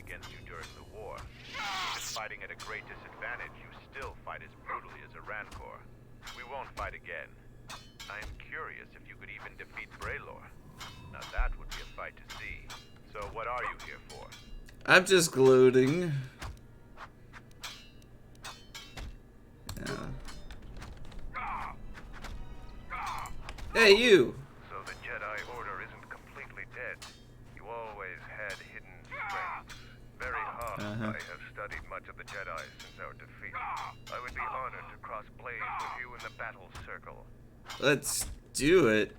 against you during the war. Even fighting at a great disadvantage, you still fight as brutally as a Rancor. We won't fight again. I am curious if you could even defeat Braylor. Now that would be a fight to see. So what are you here for? I'm just gloating. Yeah. Hey, you! So the Jedi Order isn't completely dead. You always had hidden strengths. Very hard. I have studied much of the Jedi since our defeat. I would be honored to cross blades with you in the battle circle. Let's do it.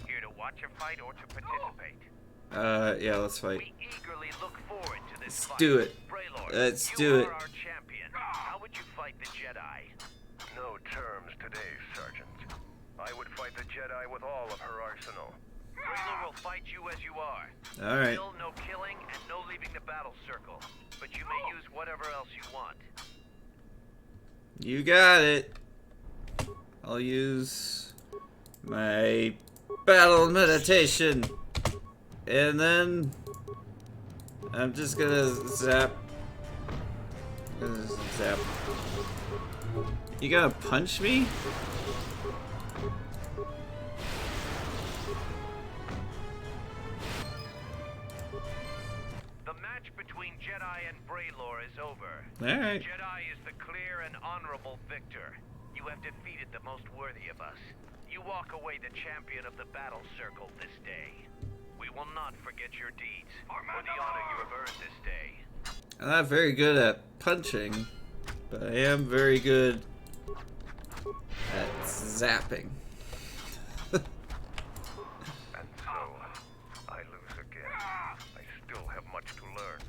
Here to watch a fight or to participate? Yeah, let's fight. We eagerly look forward to this fight. Let's do it. Braylor, Let's do it. You are our champion. How would you fight the Jedi? No terms today, Sergeant. I would fight the Jedi with all of her arsenal. Braylor will fight you as you are. Alright. Still no killing and no leaving the battle circle. But you may use whatever else you want. You got it. I'll use my battle meditation. And then I'm just gonna zap. Zap. You gonna punch me? The match between Jedi and Braylor is over. Alright. Jedi is the clear and honorable victor. You have defeated the most worthy of us. You walk away the champion of the battle circle this day. We will not forget your deeds or the honor you have earned this day. I'm not very good at punching, but I am very good at zapping. And so, I lose again. I still have much to learn.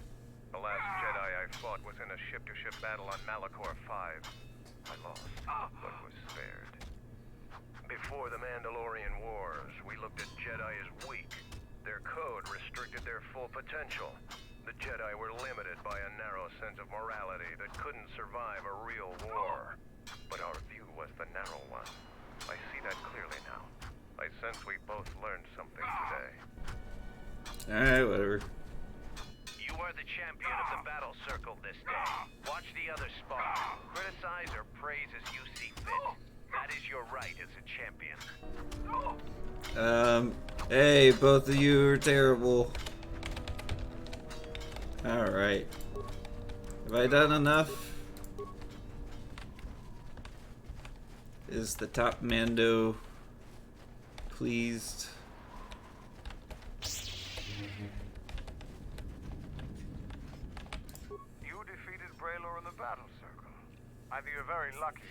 The last Jedi I fought was in a ship-to-ship battle on Malachor 5. I lost, but was spared. Before the Mandalorian Wars, we looked at Jedi as weak. Their code restricted their full potential. The Jedi were limited by a narrow sense of morality that couldn't survive a real war. But our view was the narrow one. I see that clearly now. I sense we both learned something today. Alright, whatever. You are the champion of the battle circle this day. Watch the other spar. Criticize or praise as you see fit. That is your right as a champion. Hey, both of you are terrible. Alright. Have I done enough? Is the top Mando pleased? You defeated Braylor in the battle circle. Either you're very lucky, or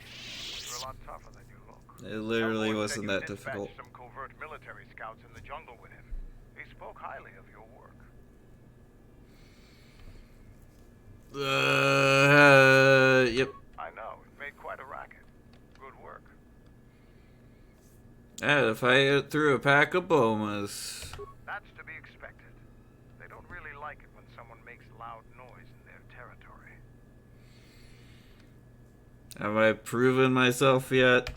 you're a lot tougher than you look. It literally Someone wasn't said you that difficult. dispatched some covert military scouts in the jungle with him. He spoke highly of your work. Yep. I know. It made quite a racket. Good work. I had to fight through a pack of bomas. That's to be expected. They don't really like it when someone makes loud noise in their territory. Have I proven myself yet?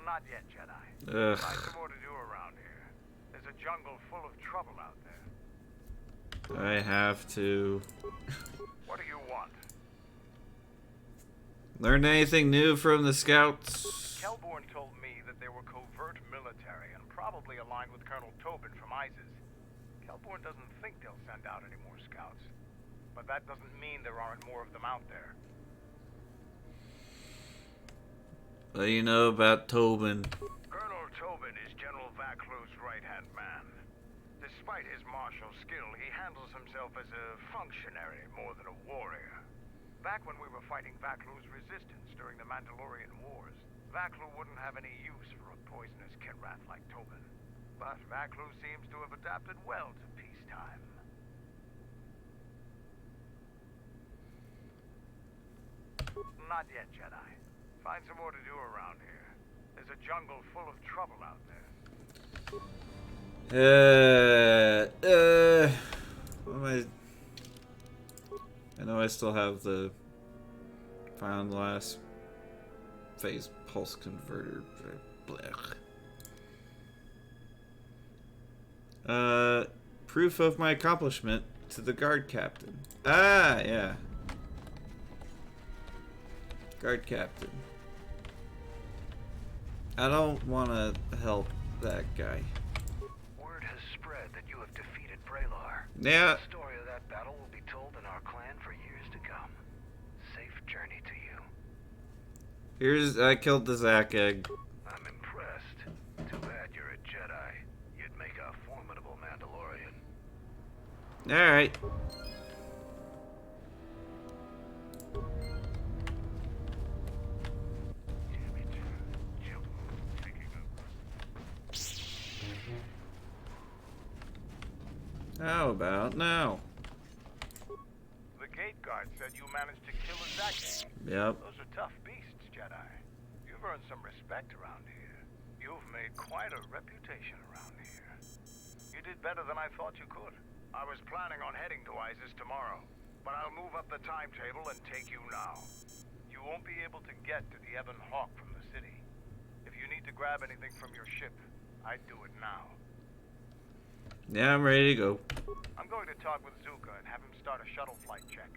Not yet, Jedi. Ugh. Find some more to do around here. There's a jungle full of trouble out there. I have to. What do you want? Learn anything new from the scouts? Kelborn told me that they were covert military and probably aligned with Colonel Tobin from Iziz. Kelborn doesn't think they'll send out any more scouts. But that doesn't mean there aren't more of them out there. What do you know about Tobin? Colonel Tobin is General Vaklu's right-hand man. Despite his martial skill, he handles himself as a functionary more than a warrior. Back when we were fighting Vaklu's resistance during the Mandalorian Wars, Vaklu wouldn't have any use for a poisonous Kinrath like Tobin. But Vaklu seems to have adapted well to peacetime. Not yet, Jedi. Find some more to do around here. There's a jungle full of trouble out there. What am I know I still have the found last phase pulse converter. Blech. Proof of my accomplishment to the guard captain. Ah, yeah. Guard captain. I don't want to help that guy. Word has spread that you have defeated Braylar. Yeah. The story of that battle will be told in our clan for years to come. Safe journey to you. I killed the Zack egg. I'm impressed. Too bad you're a Jedi. You'd make a formidable Mandalorian. Alright. How about now? The gate guard said you managed to kill a Zack. Yep. Those are tough beasts, Jedi. You've earned some respect around here. You've made quite a reputation around here. You did better than I thought you could. I was planning on heading to Iziz tomorrow, but I'll move up the timetable and take you now. You won't be able to get to the Ebon Hawk from the city. If you need to grab anything from your ship, I'd do it now. Yeah, I'm ready to go. I'm going to talk with Zuka and have him start a shuttle flight check.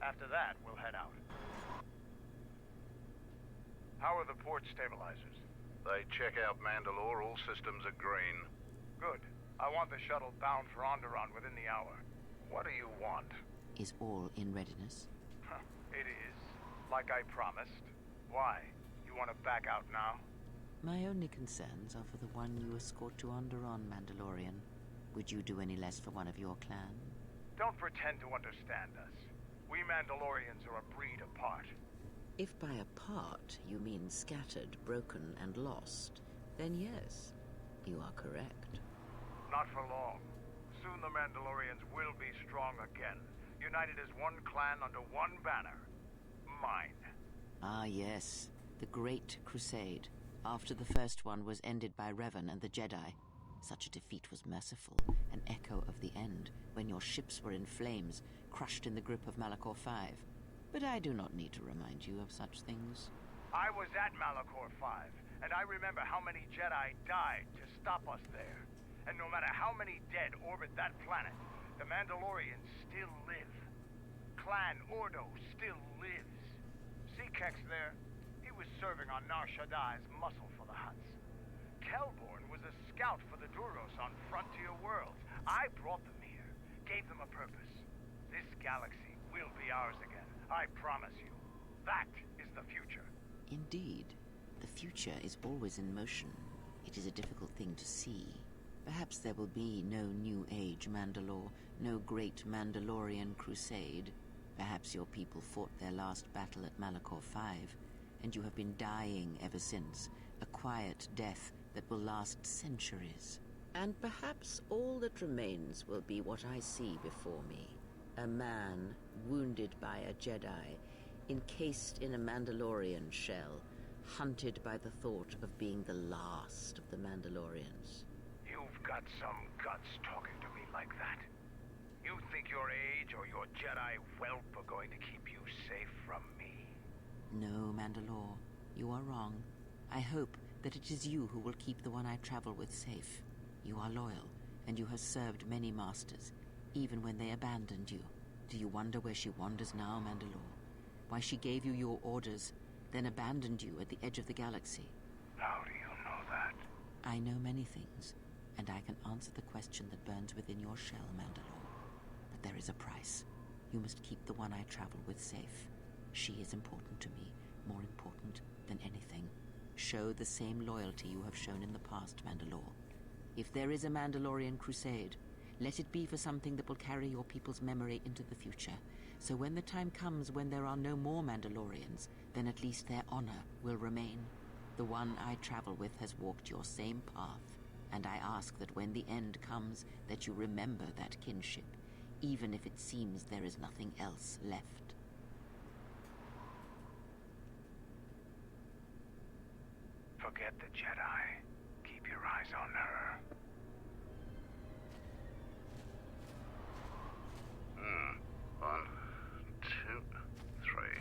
After that, we'll head out. How are the port stabilizers? They check out Mandalore. All systems are green. Good. I want the shuttle bound for Onderon within the hour. What do you want? Is all in readiness? It is. Like I promised. Why? You want to back out now? My only concerns are for the one you escort to Onderon, Mandalorian. Would you do any less for one of your clan? Don't pretend to understand us. We Mandalorians are a breed apart. If by apart you mean scattered, broken, and lost, then yes, you are correct. Not for long. Soon the Mandalorians will be strong again, united as one clan under one banner. Mine. Ah yes, the Great Crusade, after the first one was ended by Revan and the Jedi. Such a defeat was merciful, an echo of the end, when your ships were in flames, crushed in the grip of Malachor V. But I do not need to remind you of such things. I was at Malachor 5, and I remember how many Jedi died to stop us there. And no matter how many dead orbit that planet, the Mandalorians still live. Clan Ordo still lives. See Kex there? He was serving on Nar Shaddai's muscle for the Hutts. Kelborn was a scout for the Duros on Frontier Worlds. I brought them here, gave them a purpose. This galaxy will be ours again, I promise you. That is the future. Indeed, the future is always in motion. It is a difficult thing to see. Perhaps there will be no New Age Mandalore, no great Mandalorian crusade. Perhaps your people fought their last battle at Malachor V, and you have been dying ever since, a quiet death that will last centuries. And perhaps all that remains will be what I see before me. A man wounded by a Jedi, encased in a Mandalorian shell, hunted by the thought of being the last of the Mandalorians. You've got some guts talking to me like that. You think your age or your Jedi whelp are going to keep you safe from me? No, Mandalore, you are wrong. I hope that it is you who will keep the one I travel with safe. You are loyal, and you have served many masters, even when they abandoned you. Do you wonder where she wanders now, Mandalore? Why she gave you your orders, then abandoned you at the edge of the galaxy? How do you know that? I know many things, and I can answer the question that burns within your shell, Mandalore. But there is a price. You must keep the one I travel with safe. She is important to me, more important than anything. Show the same loyalty you have shown in the past, Mandalore. If there is a Mandalorian crusade, let it be for something that will carry your people's memory into the future. So when the time comes when there are no more Mandalorians, then at least their honor will remain. The one I travel with has walked your same path, and I ask that when the end comes, that you remember that kinship, even if it seems there is nothing else left. Forget the Jedi. Keep your eyes on her. One, two, three.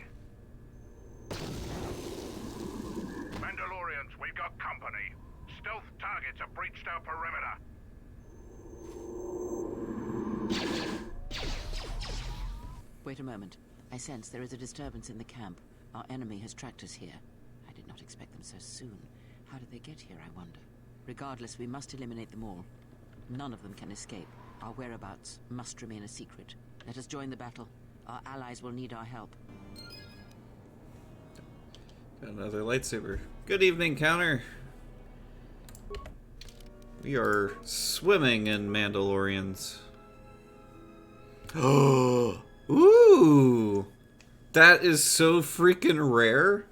Mandalorians, we've got company. Stealth targets have breached our perimeter. Wait a moment. I sense there is a disturbance in the camp. Our enemy has tracked us here. I did not expect them so soon. How did they get here, I wonder? Regardless, we must eliminate them all. None of them can escape. Our whereabouts must remain a secret. Let us join the battle. Our allies will need our help. Got another lightsaber. Good evening, Counter. We are swimming in Mandalorians. Oh, ooh, that is so freaking rare.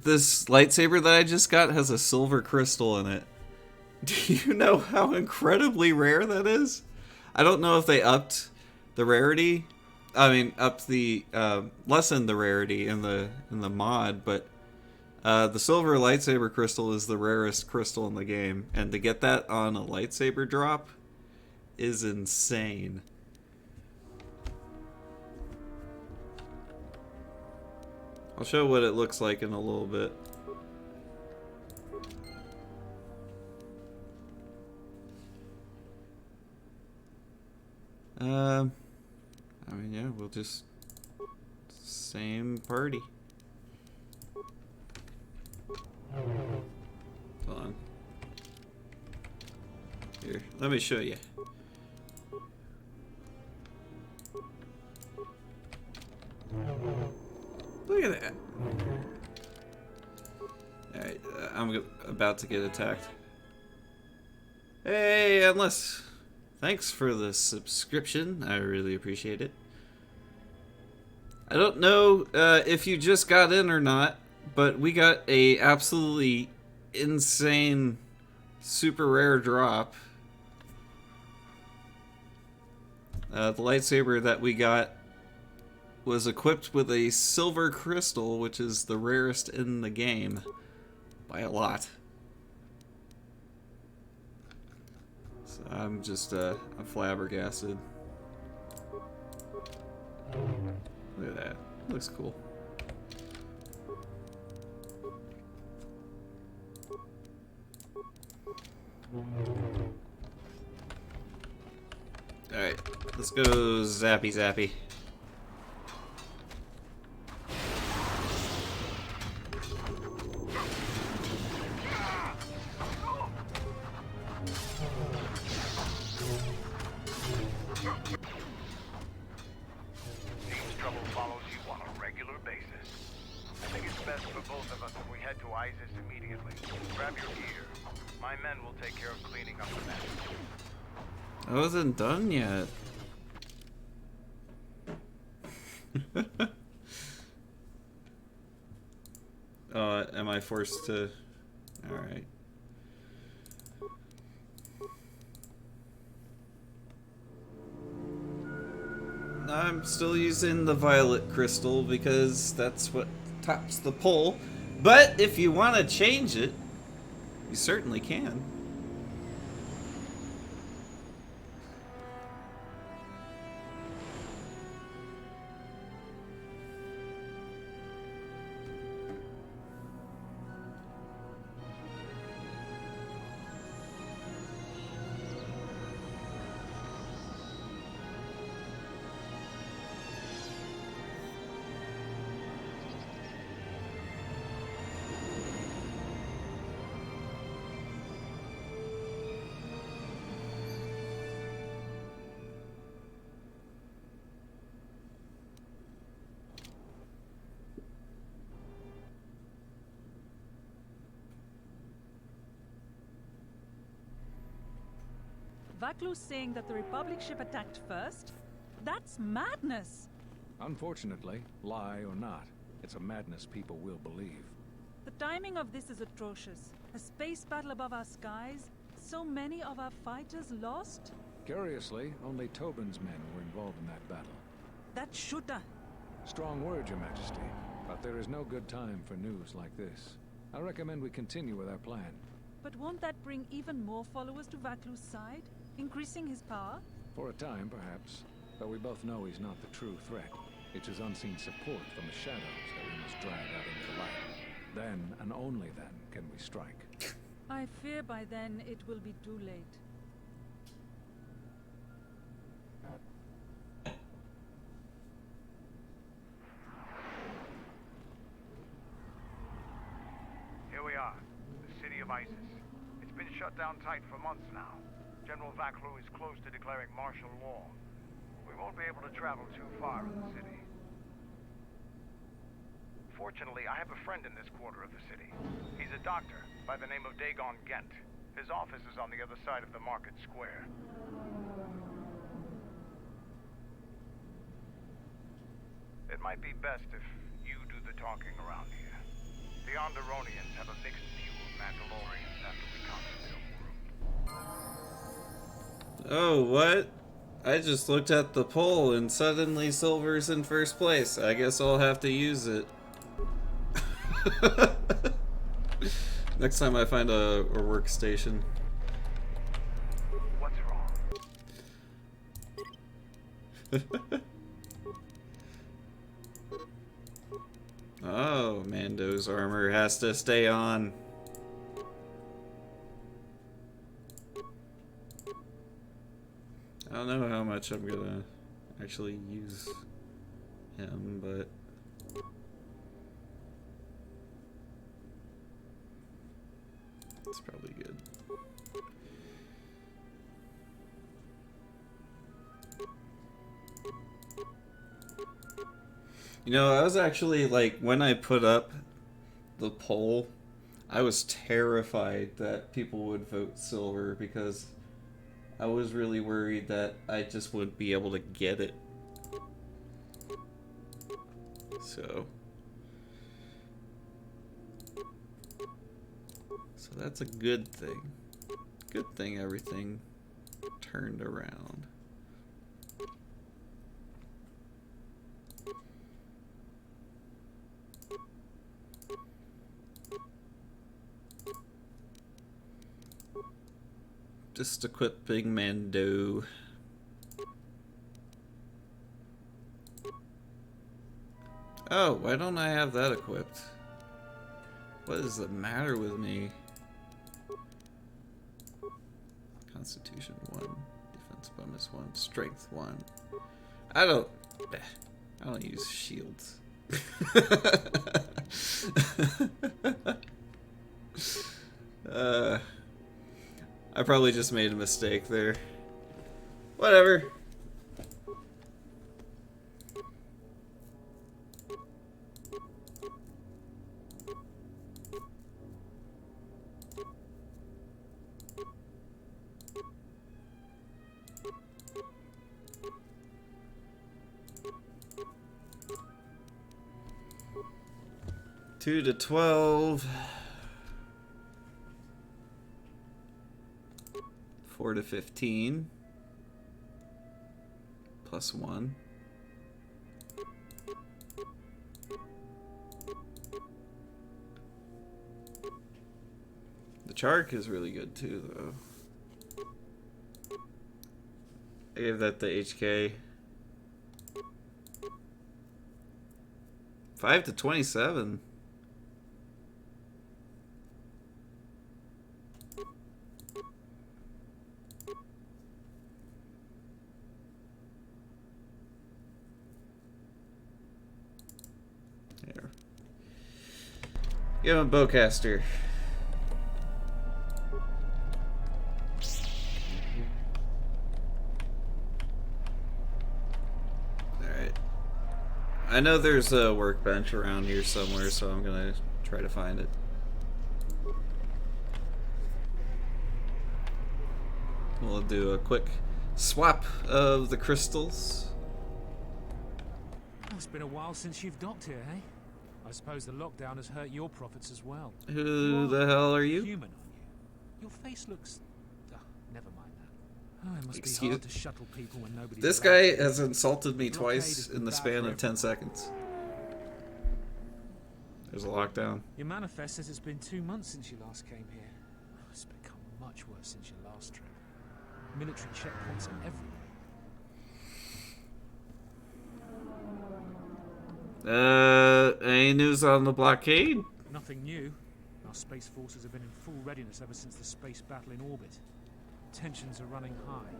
This lightsaber that I just got has a silver crystal in it. Do you know how incredibly rare that is? I don't know if they upped the rarity. I mean, upped the lessened the rarity in the mod, but the silver lightsaber crystal is the rarest crystal in the game, and to get that on a lightsaber drop is insane. I'll show what it looks like in a little bit. I mean, yeah, we'll just same party. Hold on. Here, let me show you. Look at that. Alright, I'm about to get attacked. Hey, Endless. Thanks for the subscription. I really appreciate it. I don't know if you just got in or not, but we got a absolutely insane, super rare drop. The lightsaber that we got was equipped with a silver crystal, which is the rarest in the game by a lot. So I'm just I'm flabbergasted. Look at that. Looks cool. Alright, let's go zappy zappy. Seems trouble follows you on a regular basis. I think it's best for both of us if we head to Iziz immediately. Grab your gear. My men will take care of cleaning up the mess. I wasn't done yet. Am I forced to? Alright. I'm still using the violet crystal because that's what tops the pole. But if you want to change it, you certainly can. Vaklu's saying that the Republic ship attacked first? That's madness! Unfortunately, lie or not, it's a madness people will believe. The timing of this is atrocious. A space battle above our skies, so many of our fighters lost? Curiously, only Tobin's men were involved in that battle. That shoulda. Strong word, Your Majesty, but there is no good time for news like this. I recommend we continue with our plan. But won't that bring even more followers to Vaklu's side? Increasing his power? For a time, perhaps. But we both know he's not the true threat. It's his unseen support from the shadows that we must drag out into the light. Then, and only then, can we strike. I fear by then it will be too late. are. The city of Iziz. It's been shut down tight for months now. General Vaklu is close to declaring martial law. We won't be able to travel too far in the city. Fortunately, I have a friend in this quarter of the city. He's a doctor by the name of Dagon Gent. His office is on the other side of the market square. It might be best if you do the talking around here. The Onderonians have a mixed view of Mandalorians after we conquered Silver. Oh, what? I just looked at the poll and suddenly Silver's in first place. I guess I'll have to use it. Next time I find a workstation. What's wrong? Oh, Mando's armor has to stay on. I don't know how much I'm gonna actually use him, but it's probably good. You know, I was actually, like, when I put up the poll, I was terrified that people would vote Silver because I was really worried that I just wouldn't be able to get it. So that's a good thing. Good thing everything turned around. Just equipping Mando. Oh, why don't I have that equipped? What is the matter with me? Constitution 1, defense bonus 1, strength 1. I don't use shields. I probably just made a mistake there. Whatever. Two to 12. 4 to 15. Plus 1. The Chark is really good too, though. I gave that the HK. 5 to 27. There. Give him a bowcaster. I know there's a workbench around here somewhere, so I'm gonna try to find it. We'll do a quick swap of the crystals. It's been a while since you've docked here, eh? I suppose the lockdown has hurt your profits as well. Who the hell are you? Human, aren't you? Your face looks... never mind that. Oh, it must Excuse- be hard to shuttle people when nobody's This around. guy has insulted me Blockade twice has in been the bad span for of 10 everyone. seconds. There's a lockdown. Your manifest says it's been 2 months since you last came here. Oh, it's become much worse since your last trip. Military checkpoints are everywhere. Any news on the blockade? Nothing new. Our space forces have been in full readiness ever since the space battle in orbit. Tensions are running high.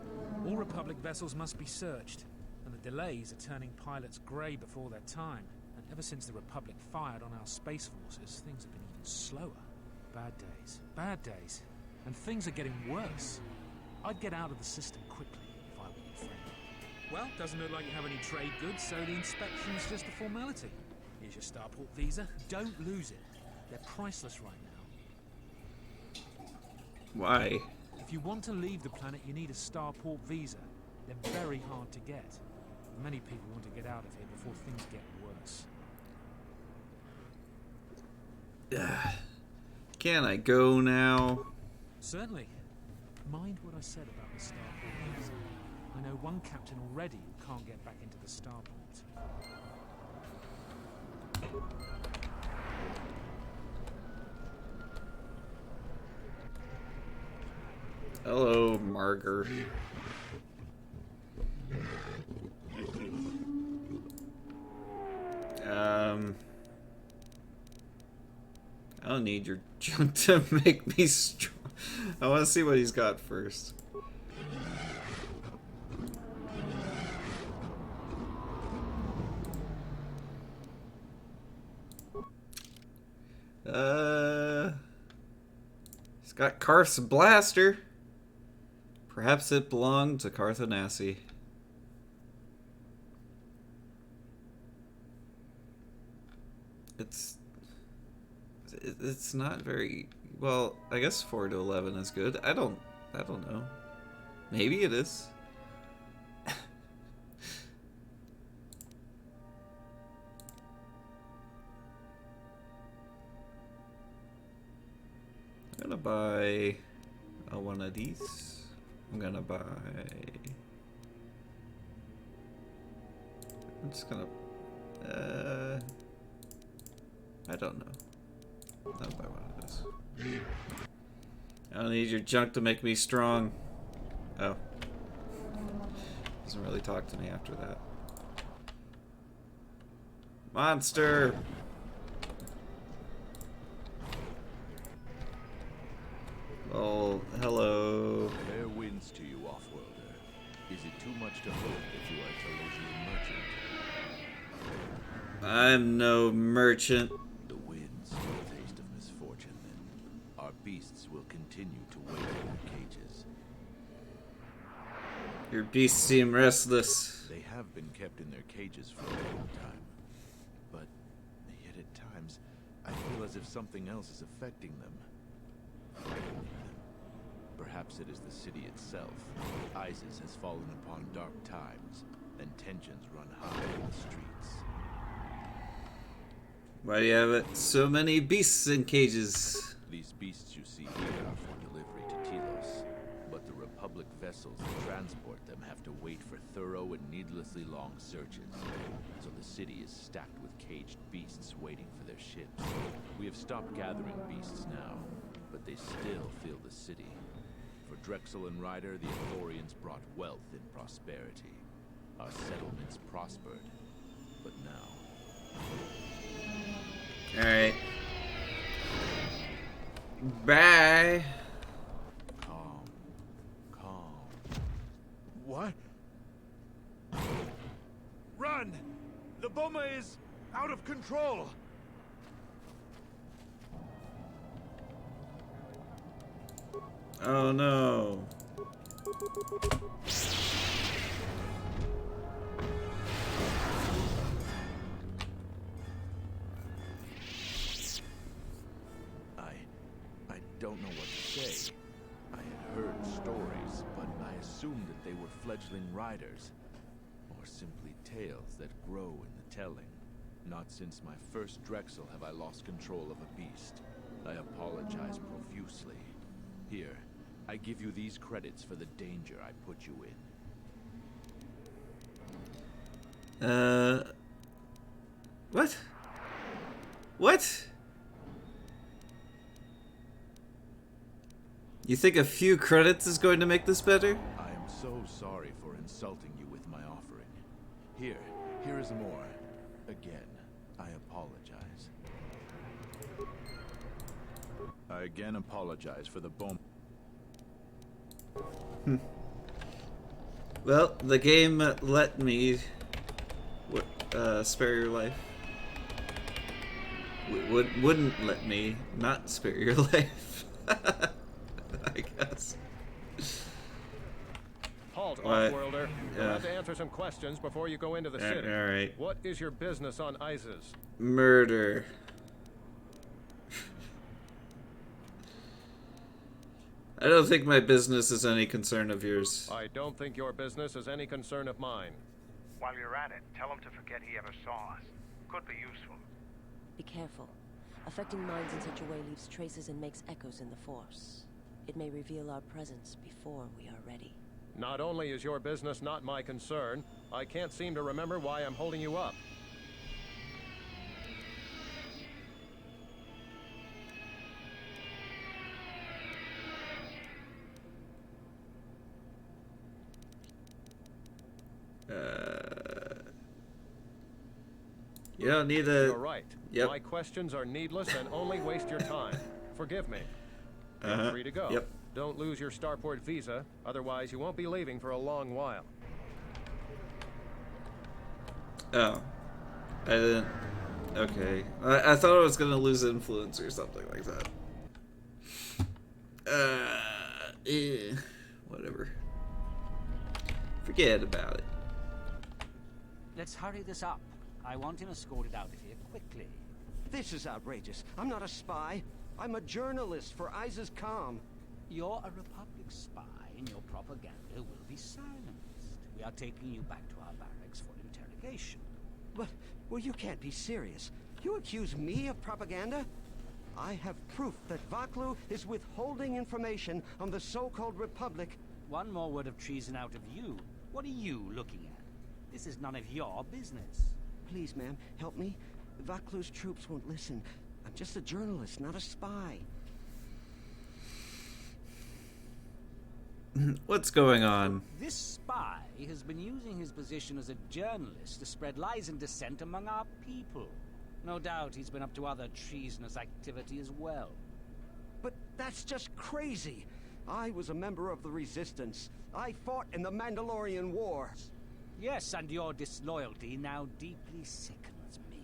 All Republic vessels must be searched, and the delays are turning pilots grey before their time. And ever since the Republic fired on our space forces, things have been even slower. Bad days. Bad days. And things are getting worse. I'd get out of the system quickly if I were your friend. Well, doesn't look like you have any trade goods, so the inspection's just a formality. Here's your starport visa. Don't lose it. They're priceless right now. Why? If you want to leave the planet, you need a starport visa. They're very hard to get. Many people want to get out of here before things get worse. Can I go now? Certainly. Mind what I said about the starport visa. I know one captain already who can't get back into the starport. Hello, Marger. I don't need your junk to make me strong. I want to see what he's got first. He's got Karth's blaster. Perhaps it belonged to Carthonasi. It's not very well. I guess 4 to 11 is good. I don't know. Maybe it is. I'm gonna buy one of these. I'm gonna buy. I'm just gonna. I don't know. I'll buy one of those. I don't need your junk to make me strong. Oh. Doesn't really talk to me after that. Monster! Oh, hello. Fair winds to you, Offworlder. Is it too much to hope that you are Telosian merchant? I'm no merchant. The winds will taste of misfortune, then. Our beasts will continue to wait in their cages. Your beasts seem restless. They have been kept in their cages for a long time. But yet at times, I feel as if something else is affecting them. Frightening them. Perhaps it is the city itself. Iziz has fallen upon dark times, and tensions run high in the streets. Why do you have it? So many beasts in cages. These beasts you see here are for delivery to Telos, but the Republic vessels that transport them have to wait for thorough and needlessly long searches. So the city is stacked with caged beasts waiting for their ships. We have stopped gathering beasts now, but they still fill the city. For Drexel and Ryder, the Ithorians brought wealth and prosperity. Our settlements prospered, but now... Alright. Bye. Calm. Calm. What? Run! The bomber is out of control! Oh no. I don't know what to say. I had heard stories, but I assumed that they were fledgling riders. Or simply tales that grow in the telling. Not since my first Drexel have I lost control of a beast. I apologize profusely. Here, I give you these credits for the danger I put you in. What? What? You think a few credits is going to make this better? I am so sorry for insulting you with my offering. Here is more. Again, I apologize. I again apologize for the bomb. Well, the game let me spare your life. wouldn't let me not spare your life. I guess. Halt, What? off-worlder. You'll have to answer some questions before you go into the city. All right. What is your business on Iziz? Murder. I don't think my business is any concern of yours. I don't think your business is any concern of mine. While you're at it, tell him to forget he ever saw us. Could be useful. Be careful. Affecting minds in such a way leaves traces and makes echoes in the Force. It may reveal our presence before we are ready. Not only is your business not my concern, I can't seem to remember why I'm holding you up. You don't need a... You're right. Yep. My questions are needless and only waste your time. Forgive me. Feel free to go. Yep. Don't lose your starport visa, otherwise you won't be leaving for a long while. Oh. I didn't... Okay. I thought I was gonna lose influence or something like that. Whatever. Forget about it. Let's hurry this up. I want him escorted out of here quickly. This is outrageous. I'm not a spy. I'm a journalist for Iziz Calm. You're a Republic spy, and your propaganda will be silenced. We are taking you back to our barracks for interrogation. But, well, you can't be serious. You accuse me of propaganda? I have proof that Vaklu is withholding information on the so-called Republic. One more word of treason out of you. What are you looking at? This is none of your business. Please, ma'am, help me. Vaklu's troops won't listen. I'm just a journalist, not a spy. What's going on? This spy has been using his position as a journalist to spread lies and dissent among our people. No doubt he's been up to other treasonous activity as well. But that's just crazy. I was a member of the Resistance. I fought in the Mandalorian Wars. Yes, and your disloyalty now deeply sickens me.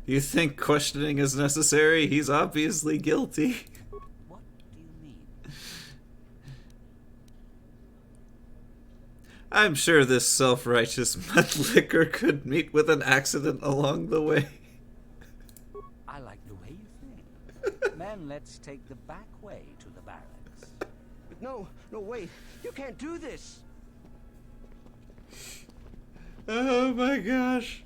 You think questioning is necessary? He's obviously guilty. What do you mean? I'm sure this self-righteous mudlicker could meet with an accident along the way. I like the way you think. Men, let's take the back way to the barracks. But no, wait. You can't do this. Oh my gosh.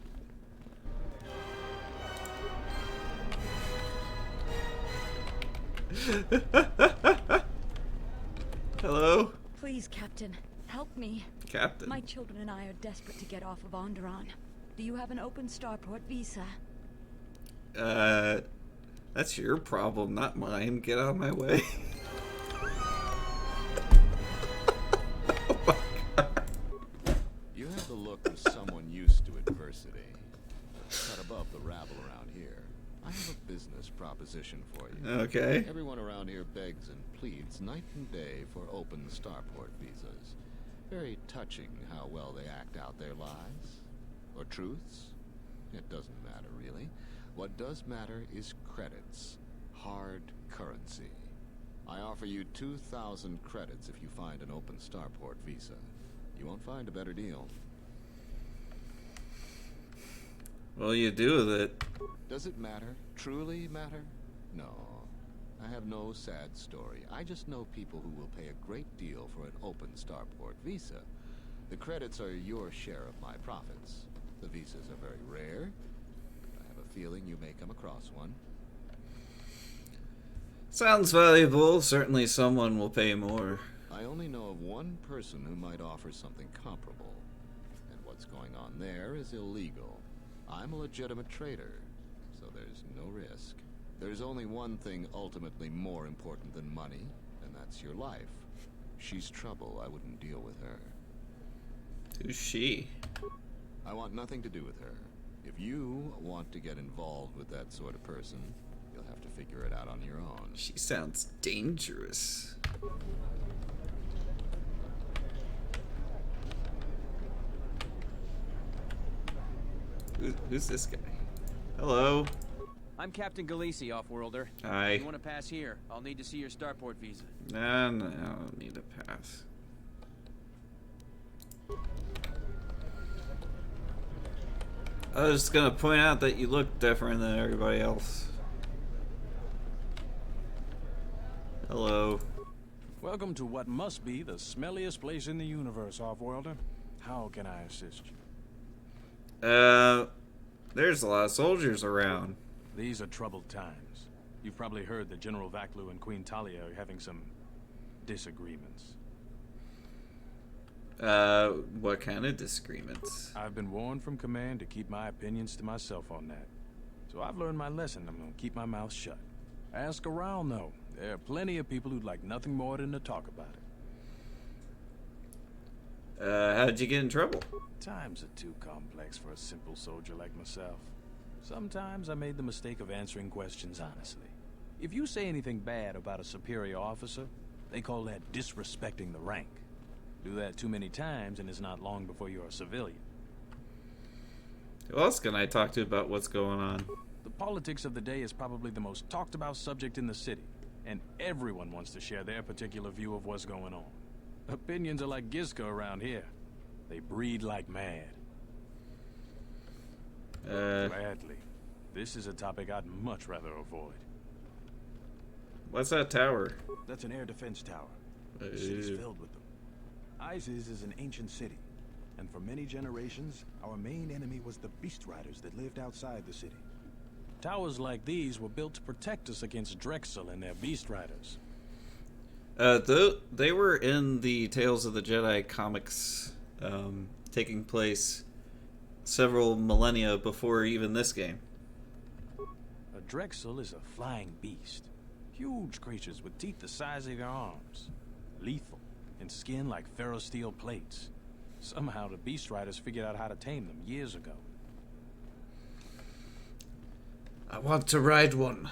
Hello? Please, Captain, help me. Captain? My children and I are desperate to get off of Onderon. Do you have an open starport visa? That's your problem, not mine. Get out of my way. Oh my God. You have the look of someone used to adversity. Cut above the rabble around here. I have a business proposition for you. Okay. Everyone around here begs and pleads night and day for open starport visas. Very touching how well they act out their lies. Or truths. It doesn't matter, really. What does matter is credits. Hard currency. I offer you 2,000 credits if you find an open starport visa. You won't find a better deal. What will you do with it? Does it matter? Truly matter? No. I have no sad story. I just know people who will pay a great deal for an open starport visa. The credits are your share of my profits. The visas are very rare. I have a feeling you may come across one. Sounds valuable. Certainly someone will pay more. I only know of one person who might offer something comparable. And what's going on there is illegal. I'm a legitimate trader, so there's no risk. There's only one thing ultimately more important than money, and that's your life. She's trouble. I wouldn't deal with her. Who's she? I want nothing to do with her. If you want to get involved with that sort of person, you'll have to figure it out on your own. She sounds dangerous. Who's this guy? Hello. I'm Captain Galisi, Offworlder. Hi. If you want to pass here, I'll need to see your starport visa. No, I don't need a pass. I was just gonna point out that you look different than everybody else. Hello. Welcome to what must be the smelliest place in the universe, Offworlder. How can I assist you? There's a lot of soldiers around. These are troubled times. You've probably heard that General Vaklu and Queen Talia are having some disagreements. What kind of disagreements? I've been warned from command to keep my opinions to myself on that. So I've learned my lesson. I'm gonna keep my mouth shut. Ask around, though. There are plenty of people who'd like nothing more than to talk about it. How'd you get in trouble? Times are too complex for a simple soldier like myself. Sometimes I made the mistake of answering questions honestly. If you say anything bad about a superior officer, they call that disrespecting the rank. Do that too many times and it's not long before you're a civilian. Who else can I talk to about what's going on? The politics of the day is probably the most talked about subject in the city, and everyone wants to share their particular view of what's going on. Opinions are like Gizka around here. They breed like mad. Gladly. This is a topic I'd much rather avoid. What's that tower? That's an air defense tower. The city's filled with them. Iziz is an ancient city, and for many generations, our main enemy was the Beast Riders that lived outside the city. Towers like these were built to protect us against Drexel and their Beast Riders. They were in the Tales of the Jedi comics, taking place several millennia before even this game. A Drexel is a flying beast. Huge creatures with teeth the size of your arms. Lethal, and skin like ferrosteel plates. Somehow the Beast Riders figured out how to tame them years ago. I want to ride one.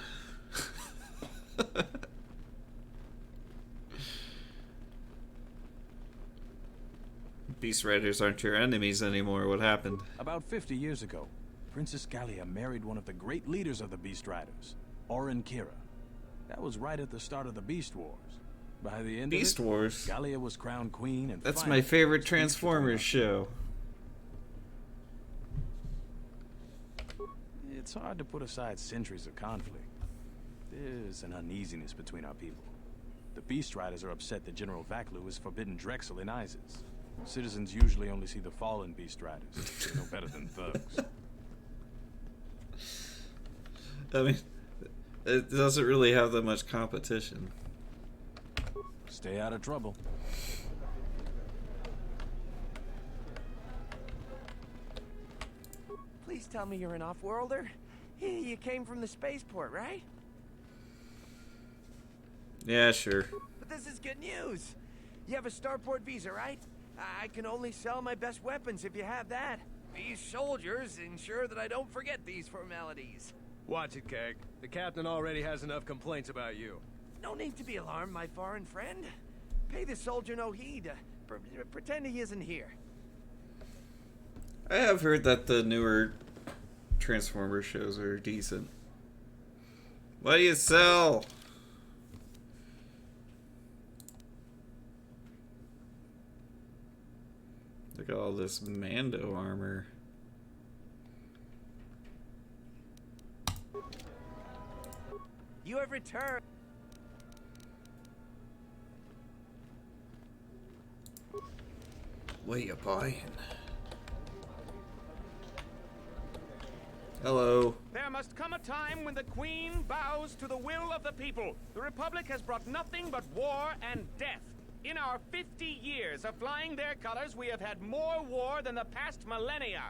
Beast Riders aren't your enemies anymore. What happened? About 50 years ago, Princess Gallia married one of the great leaders of the Beast Riders, Oren Kira. That was right at the start of the Beast Wars. By the end Beast of it, Wars? Gallia was crowned queen and That's finally my favorite Transformers show. It's hard to put aside centuries of conflict. There's an uneasiness between our people. The Beast Riders are upset that General Vaklu has forbidden Drexel in Iziz. Citizens usually only see the fallen Beast Riders. They're no better than thugs. I mean, it doesn't really have that much competition. Stay out of trouble. Please tell me you're an off-worlder. You came from the spaceport, right? Yeah, sure. But this is good news. You have a starport visa, right? I can only sell my best weapons if you have that. These soldiers ensure that I don't forget these formalities. Watch it, Keg. The captain already has enough complaints about you. No need to be alarmed, my foreign friend. Pay the soldier no heed. Pretend he isn't here. I have heard that the newer Transformers shows are decent. What do you sell? Look at all this Mando armor. You have returned. What are you buying? Hello. There must come a time when the Queen bows to the will of the people. The Republic has brought nothing but war and death. In our 50 years of flying their colors, we have had more war than the past millennia.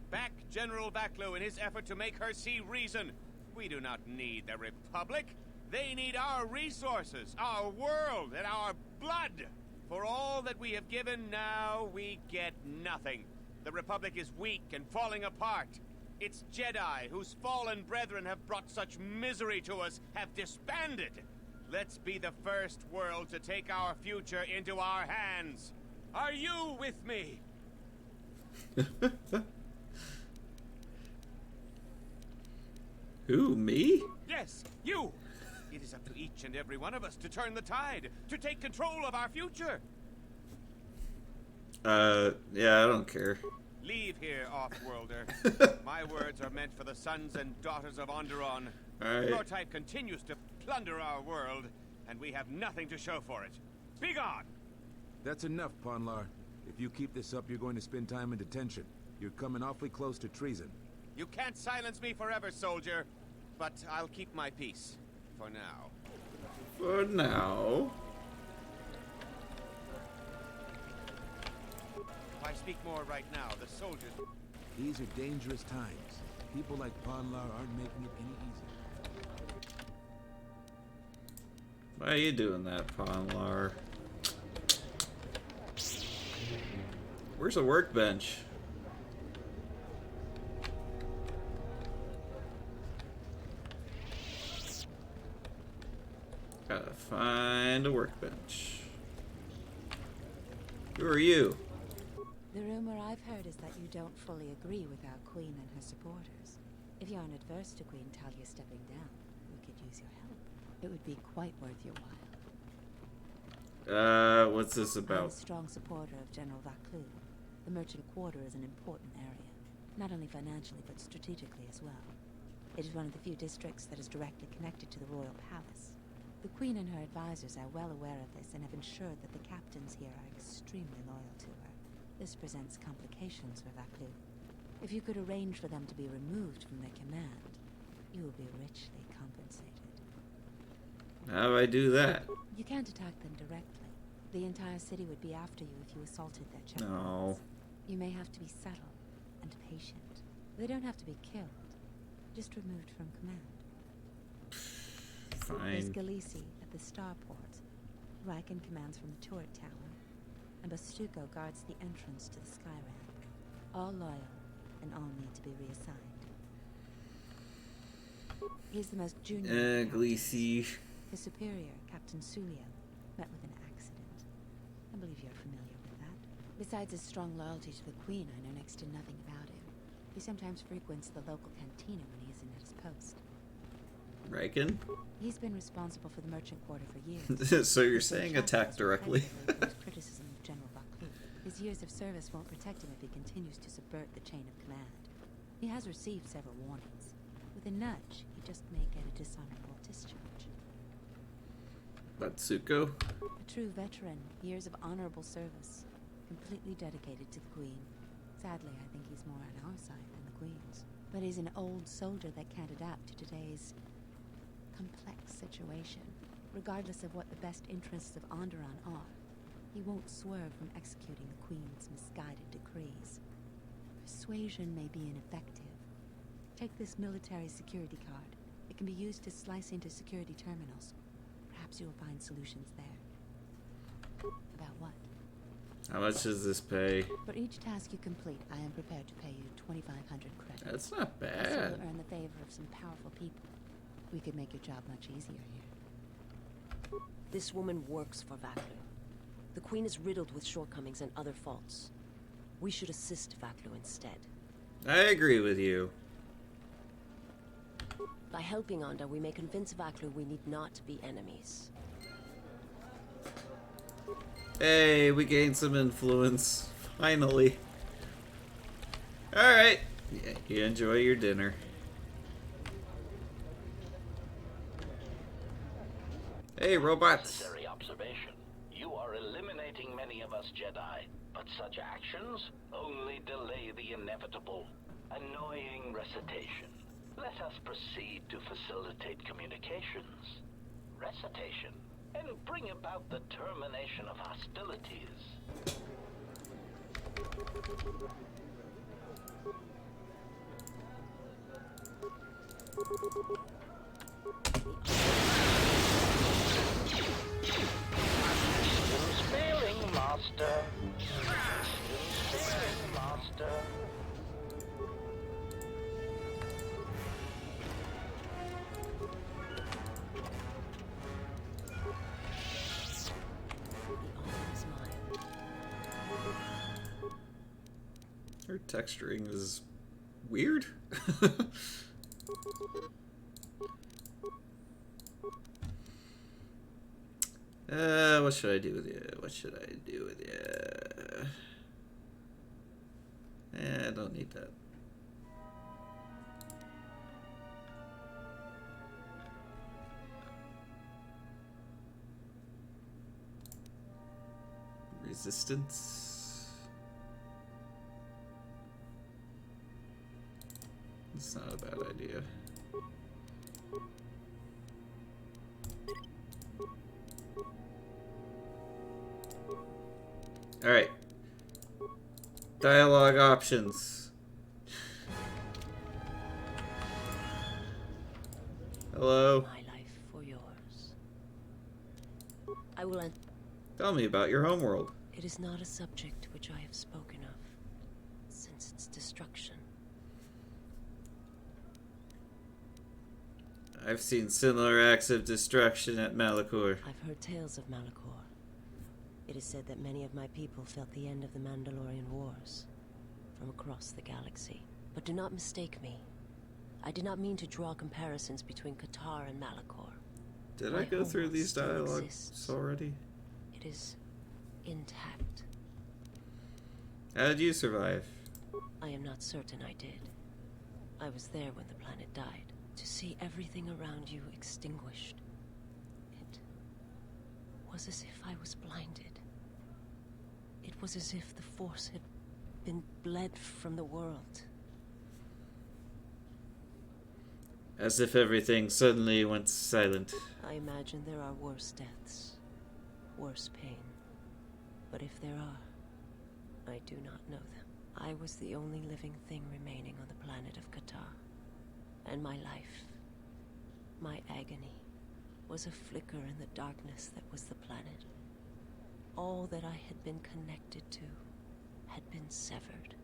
Back General Vaklu in his effort to make her see reason. We do not need the Republic. They need our resources, our world, and our blood. For all that we have given, now we get nothing. The Republic is weak and falling apart. Its Jedi, whose fallen brethren have brought such misery to us, have disbanded. Let's be the first world to take our future into our hands. Are you with me? Who, me? Yes, you! It is up to each and every one of us to turn the tide, to take control of our future. Yeah, I don't care. Leave here, off-worlder. My words are meant for the sons and daughters of Onderon. Alright. Your type continues to plunder our world, and we have nothing to show for it. Be gone! That's enough, Ponlar. If you keep this up, you're going to spend time in detention. You're coming awfully close to treason. You can't silence me forever, soldier. But I'll keep my peace. For now. For now. If I speak more right now, the soldiers... These are dangerous times. People like Ponlar aren't making it any easier. Why are you doing that, Ponlar? Where's a workbench? Gotta find a workbench. Who are you? The rumor I've heard is that you don't fully agree with our queen and her supporters. If you aren't adverse to Queen Talia stepping down, we could use your help. It would be quite worth your while. What's this I'm about? a strong supporter of General Vaclu. The merchant quarter is an important area, not only financially but strategically as well. It is one of the few districts that is directly connected to the royal palace. The Queen and her advisors are well aware of this and have ensured that the captains here are extremely loyal to her. This presents complications for Vaclu. If you could arrange for them to be removed from their command, you will be richly compensated. How do I do that? You can't attack them directly. The entire city would be after you if you assaulted their checkpoints. No. You may have to be subtle and patient. They don't have to be killed, just removed from command. There's Fine. Galici at the starport. Riken commands from the turret tower, and Bastuco guards the entrance to the sky ramp. All loyal, and all need to be reassigned. He's the most junior. Gleesy. His superior, Captain Sulio, met with an accident. I believe you're familiar with that. Besides his strong loyalty to the Queen, I know next to nothing about him. He sometimes frequents the local cantina when he isn't at his post. Riken? He's been responsible for the merchant quarter for years. So you're saying attack directly? Criticism of General Vaclu. His years of service won't protect him if he continues to subvert the chain of command. He has received several warnings. With a nudge, he just may get a dishonorable discharge. Batsuko? A true veteran, years of honorable service, completely dedicated to the Queen. Sadly, I think he's more on our side than the Queen's. But he's an old soldier that can't adapt to today's complex situation. Regardless of what the best interests of Onderon are, he won't swerve from executing the Queen's misguided decrees. Persuasion may be ineffective. Take this military security card. It can be used to slice into security terminals. Perhaps you'll find solutions there. About what? How much does this pay? For each task you complete, I am prepared to pay you 2,500 credits. That's not bad. Also, you'll earn the favor of some powerful people. We could make your job much easier here. This woman works for Vaclu. The Queen is riddled with shortcomings and other faults. We should assist Vaclu instead. I agree with you. By helping Onda, we may convince Vaclu we need not be enemies. Hey, we gained some influence. Finally. Alright. Yeah, you enjoy your dinner. Hey, robots. Necessary observation. You are eliminating many of us Jedi, but such actions only delay the inevitable. Annoying recitation. Let us proceed to facilitate communications. Recitation. And bring about the termination of hostilities. Systems failing, Master. Systems failing, Master. Her texturing is weird. What should I do with you? What should I do with you? I don't need that. Resistance. It's not a bad idea. Alright. Dialogue options. Hello. My life for yours. I will end. Tell me about your homeworld. It is not a subject which I have spoken of since its destruction. I've seen similar acts of destruction at Malachor. I've heard tales of Malachor. It is said that many of my people felt the end of the Mandalorian Wars from across the galaxy. But do not mistake me. I did not mean to draw comparisons between Qatar and Malachor. Did I go through these dialogues already? It is intact. How did you survive? I am not certain I did. I was there when the planet died. To see everything around you extinguished. It was as if I was blinded. It was as if the Force had been bled from the world. As if everything suddenly went silent. I imagine there are worse deaths, worse pain. But if there are, I do not know them. I was the only living thing remaining on the planet of Qatar. And my life, my agony, was a flicker in the darkness that was the planet. All that I had been connected to had been severed.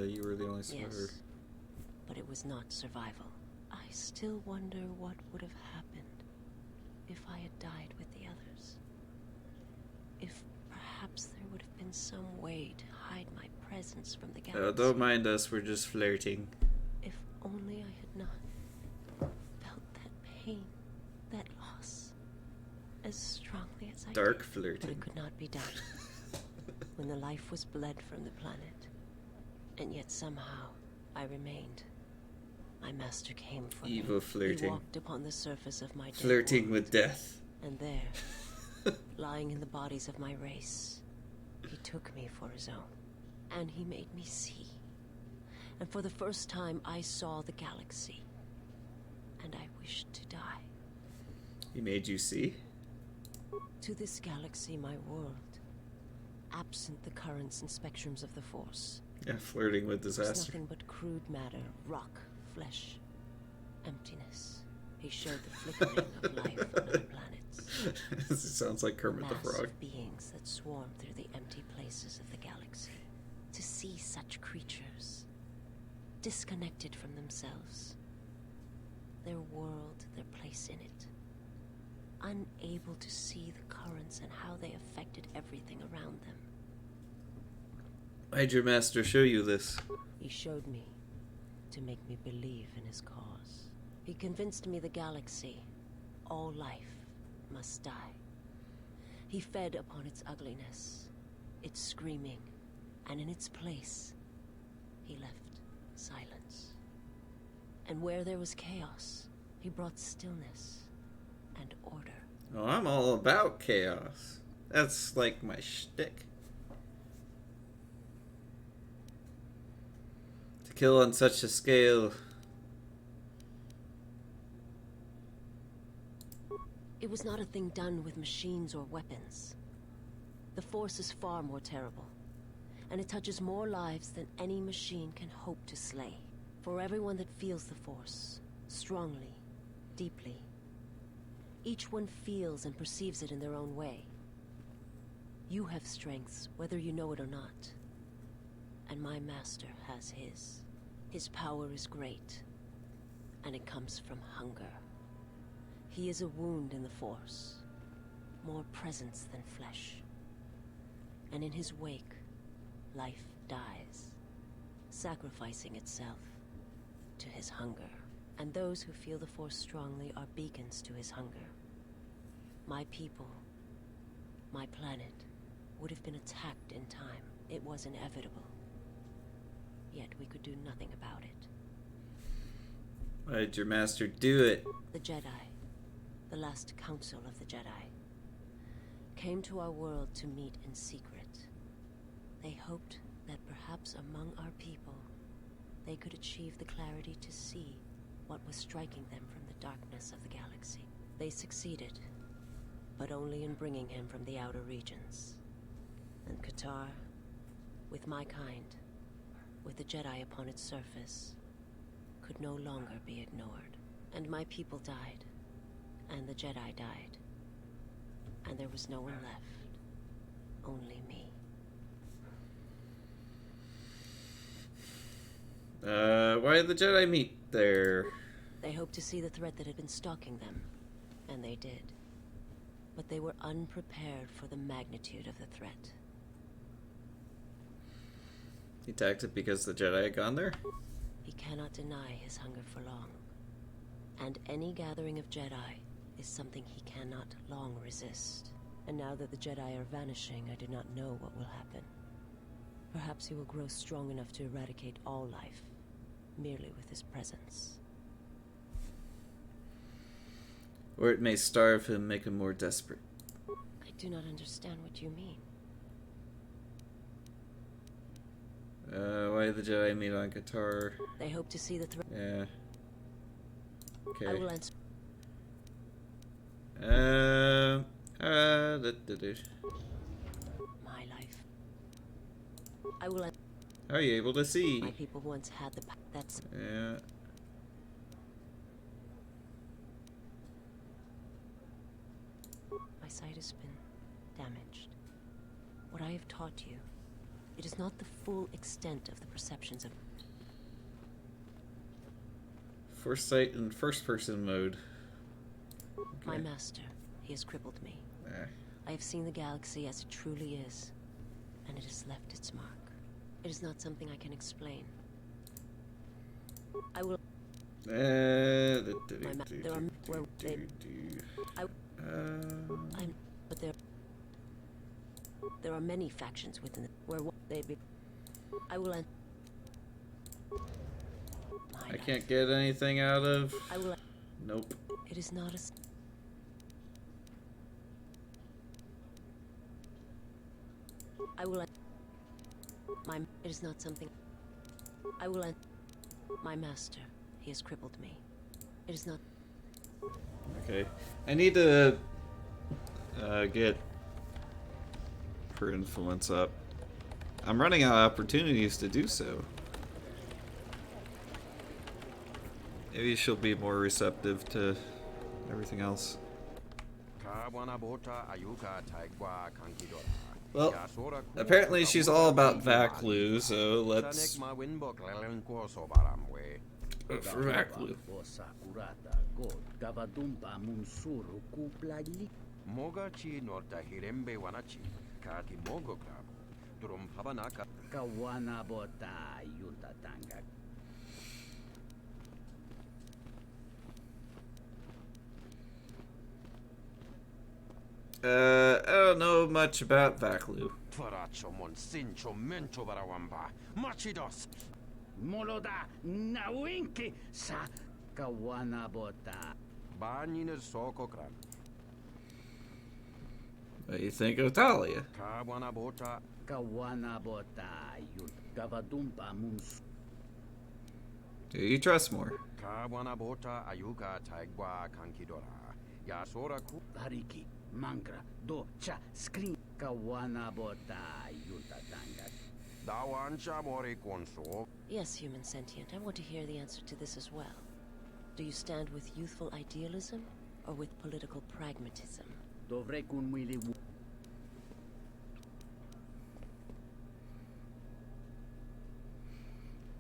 You were the only survivor. Yes, but it was not survival. I still wonder what would have happened if I had died with the others. If perhaps there would have been some way to hide my presence from the galaxy. Don't mind us, we're just flirting. If only I had not felt that pain, that loss, as strongly as I Dark did. flirting. But it could not be done. When the life was bled from the planet, and yet somehow I remained. My master came for me. Evil flirting. He walked upon the surface of my dead Flirting world. with death. And there, lying in the bodies of my race, he took me for his own. And he made me see. And for the first time, I saw the galaxy. And I wished to die. He made you see? To this galaxy, my world, absent the currents and spectrums of the Force. Yeah, flirting with Was disaster. nothing but crude matter, rock, flesh, emptiness. He showed the flickering of life on other planets. It sounds like Kermit the Frog. Massive beings that swarm through the empty places of the galaxy. To see such creatures, disconnected from themselves, their world, their place in it, unable to see the currents and how they affected everything around them. Why'd your master show you this? He showed me to make me believe in his cause. He convinced me the galaxy, all life, must die. He fed upon its ugliness, its screaming, and in its place, he left silence. And where there was chaos, he brought stillness and order. Oh, I'm all about chaos. That's like my shtick. To kill on such a scale. It was not a thing done with machines or weapons. The Force is far more terrible, and it touches more lives than any machine can hope to slay. For everyone that feels the Force, strongly, deeply, each one feels and perceives it in their own way. You have strengths, whether you know it or not. And my master has his. His power is great, and it comes from hunger. He is a wound in the Force, more presence than flesh. And in his wake, life dies, sacrificing itself to his hunger. And those who feel the Force strongly are beacons to his hunger. My people, my planet, would have been attacked in time. It was inevitable. Yet we could do nothing about it. Why did your master do it? The Jedi, the last council of the Jedi, came to our world to meet in secret. They hoped that perhaps among our people, they could achieve the clarity to see what was striking them from the darkness of the galaxy. They succeeded, but only in bringing him from the outer regions. And Qatar, with my kind, with the Jedi upon its surface, could no longer be ignored. And my people died, and the Jedi died, and there was no one left, only me. Why did the Jedi meet there? They hoped to see the threat that had been stalking them, and they did. But they were unprepared for the magnitude of the threat. He attacked it because the Jedi had gone there? He cannot deny his hunger for long. And any gathering of Jedi is something he cannot long resist. And now that the Jedi are vanishing, I do not know what will happen. Perhaps he will grow strong enough to eradicate all life, merely with his presence. Or it may starve him, make him more desperate. I do not understand what you mean. Why did the Jedi meet on Qatar? They hope to see the threat. Yeah. Okay. I will answer. My life. I will. Are you able to see? My people once had the. That's. Yeah. My sight has been damaged. What I have taught you, it is not the full extent of the perceptions of. Foresight in first-person mode. Okay. My master, he has crippled me. I have seen the galaxy as it truly is, and it has left its mark. It is not something I can explain. I will. But there are many factions within it. Where they be. I will. I can't get anything out of. I will. Nope. It is not a. I will. My. It is not something. I will. My master. He has crippled me. It is not. Okay. I need to get her influence up. I'm running out of opportunities to do so. Maybe she'll be more receptive to everything else. Well, apparently she's all about Vaklu, so let's go for Vaklu. I don't know much about Vaklu. Moloda nawinki sa kawanabota. What do you think of Talia? Do you trust more? Hariki, mangra, do, cha, screen, kawanabota, yutatanga. Yes, human sentient. I want to hear the answer to this as well. Do you stand with youthful idealism or with political pragmatism?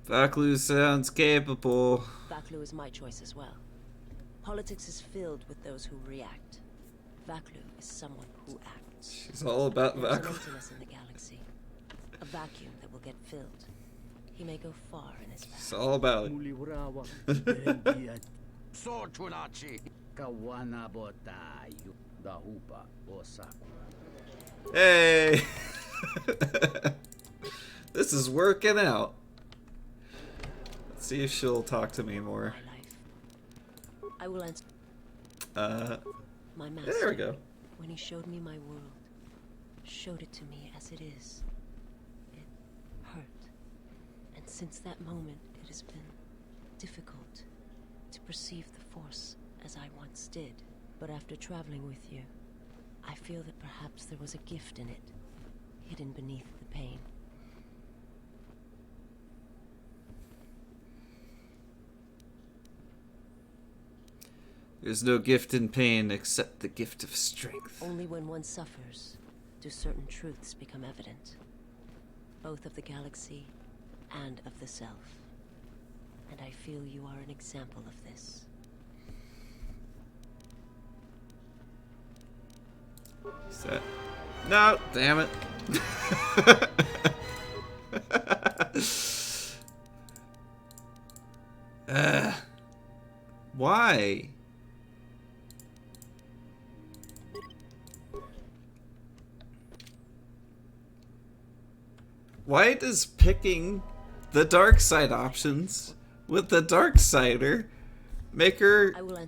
Vaklu sounds capable. Vaklu is my choice as well. Politics is filled with those who react. Vaklu is someone who acts. She's all about There's an Vaklu. emptiness in the galaxy. A vacuum that will get filled. He may go far in his path. It's all about it. Hey! This is working out. Let's see if she'll talk to me more. I will answer. My master, There we go. when he showed me my world, showed it to me as it is. It hurt. And since that moment, it has been difficult to perceive the Force as I once did. But after traveling with you, I feel that perhaps there was a gift in it, hidden beneath the pain. There's no gift in pain except the gift of strength. Only when one suffers do certain truths become evident, both of the galaxy and of the self. And I feel you are an example of this. Set. No, damn it. Why? Why does picking the dark side options with the dark sider make her... I will I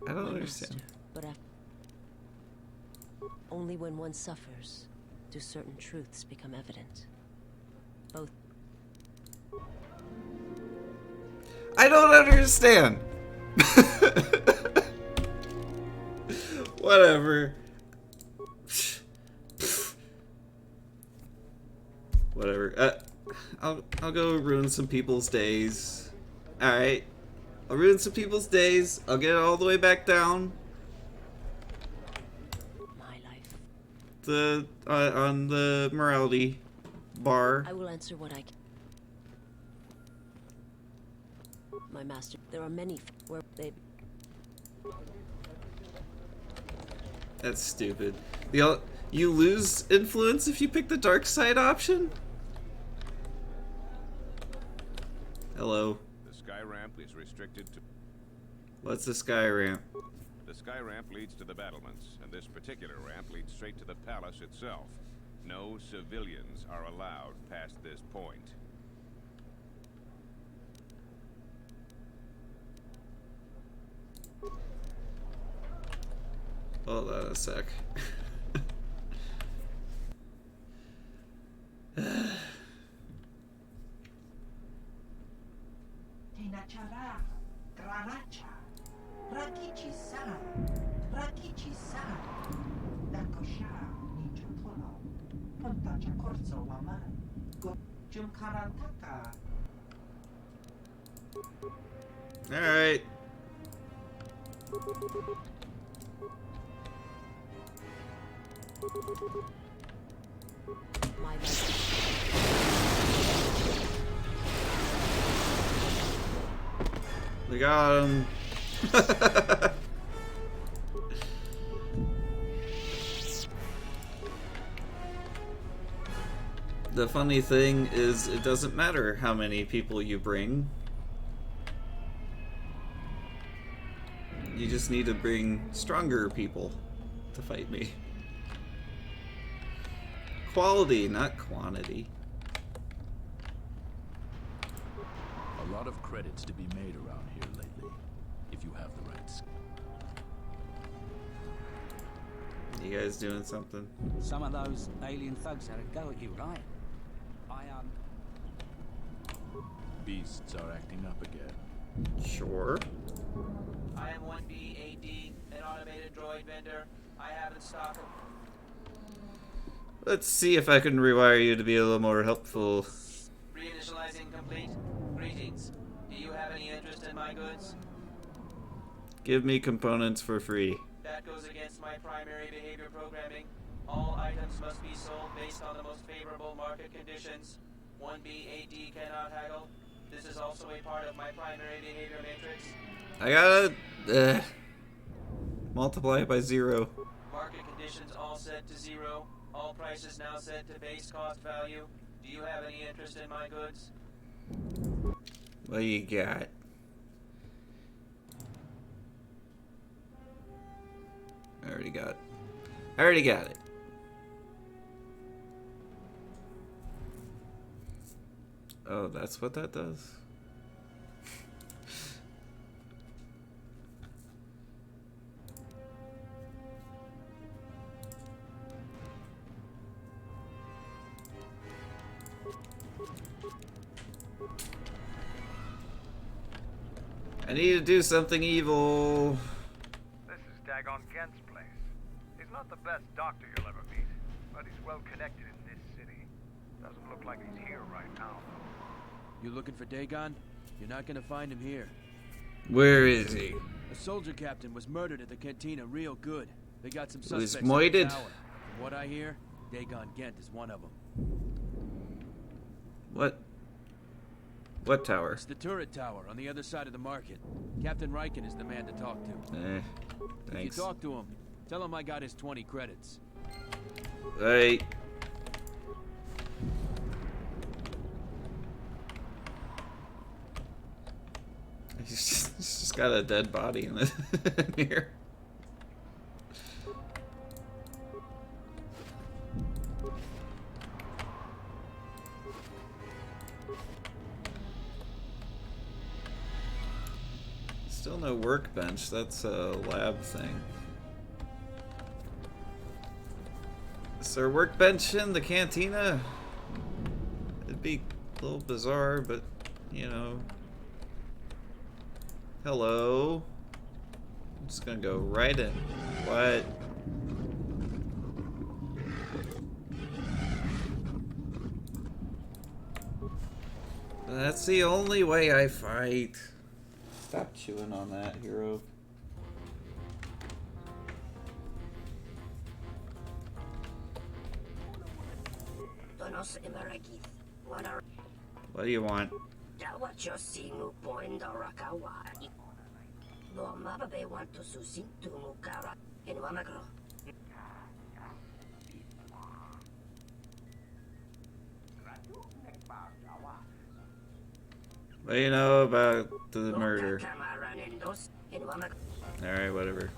don't understand. But only when one suffers do certain truths become evident. Both. I don't understand. Whatever. Whatever. I'll go ruin some people's days. All right. I'll ruin some people's days. I'll get it all the way back down. My life. The on the morality bar. I will answer what I can. My master, there are many where they. That's stupid. You lose influence if you pick the dark side option? Hello. The sky ramp is restricted to... What's the sky ramp? The sky ramp leads to the battlements, and this particular ramp leads straight to the palace itself. No civilians are allowed past this point. Hold on a sec. Alright. My We got him. The funny thing is, it doesn't matter how many people you bring. You just need to bring stronger people to fight me. Quality, not quantity. A lot of credits to be made around here lately, if you have the right skill. You guys doing something? Some of those alien thugs had a go at you, right? Beasts are acting up again. Sure. I am 1B AD, an automated droid vendor. I have in stock of... Let's see if I can rewire you to be a little more helpful. Reinitializing complete. Greetings. Do you have any interest in my goods? Give me components for free. That goes against my primary behavior programming. All items must be sold based on the most favorable market conditions. 1B AD cannot haggle. This is also a part of my primary behavior matrix. I gotta multiply it by 0. Market conditions all set to 0. All prices now set to base cost value. Do you have any interest in my goods? What do you got? I already got it. I already got it. Oh, that's what that does? I need to do something evil. This is Dagon Gent's place. He's not the best doctor you'll ever meet, but he's well connected in this city. Doesn't look like he's here right now. You looking for Dagon? You're not gonna find him here. Where is he? A soldier captain was murdered at the cantina real good. They got some Who's suspects in moited? the tower. From what I hear, Dagon Gent is one of them. What? What tower? It's the turret tower on the other side of the market. Captain Riken is the man to talk to. Thanks. If you talk to him, tell him I got his 20 credits. Hey. He's just got a dead body in here. Still no workbench. That's a lab thing. Is there a workbench in the cantina? It'd be a little bizarre, but you know. Hello. I'm just gonna go right in. What? That's the only way I fight. Stop chewing on that, hero. What do you want? What do you know about the murder? Alright, whatever.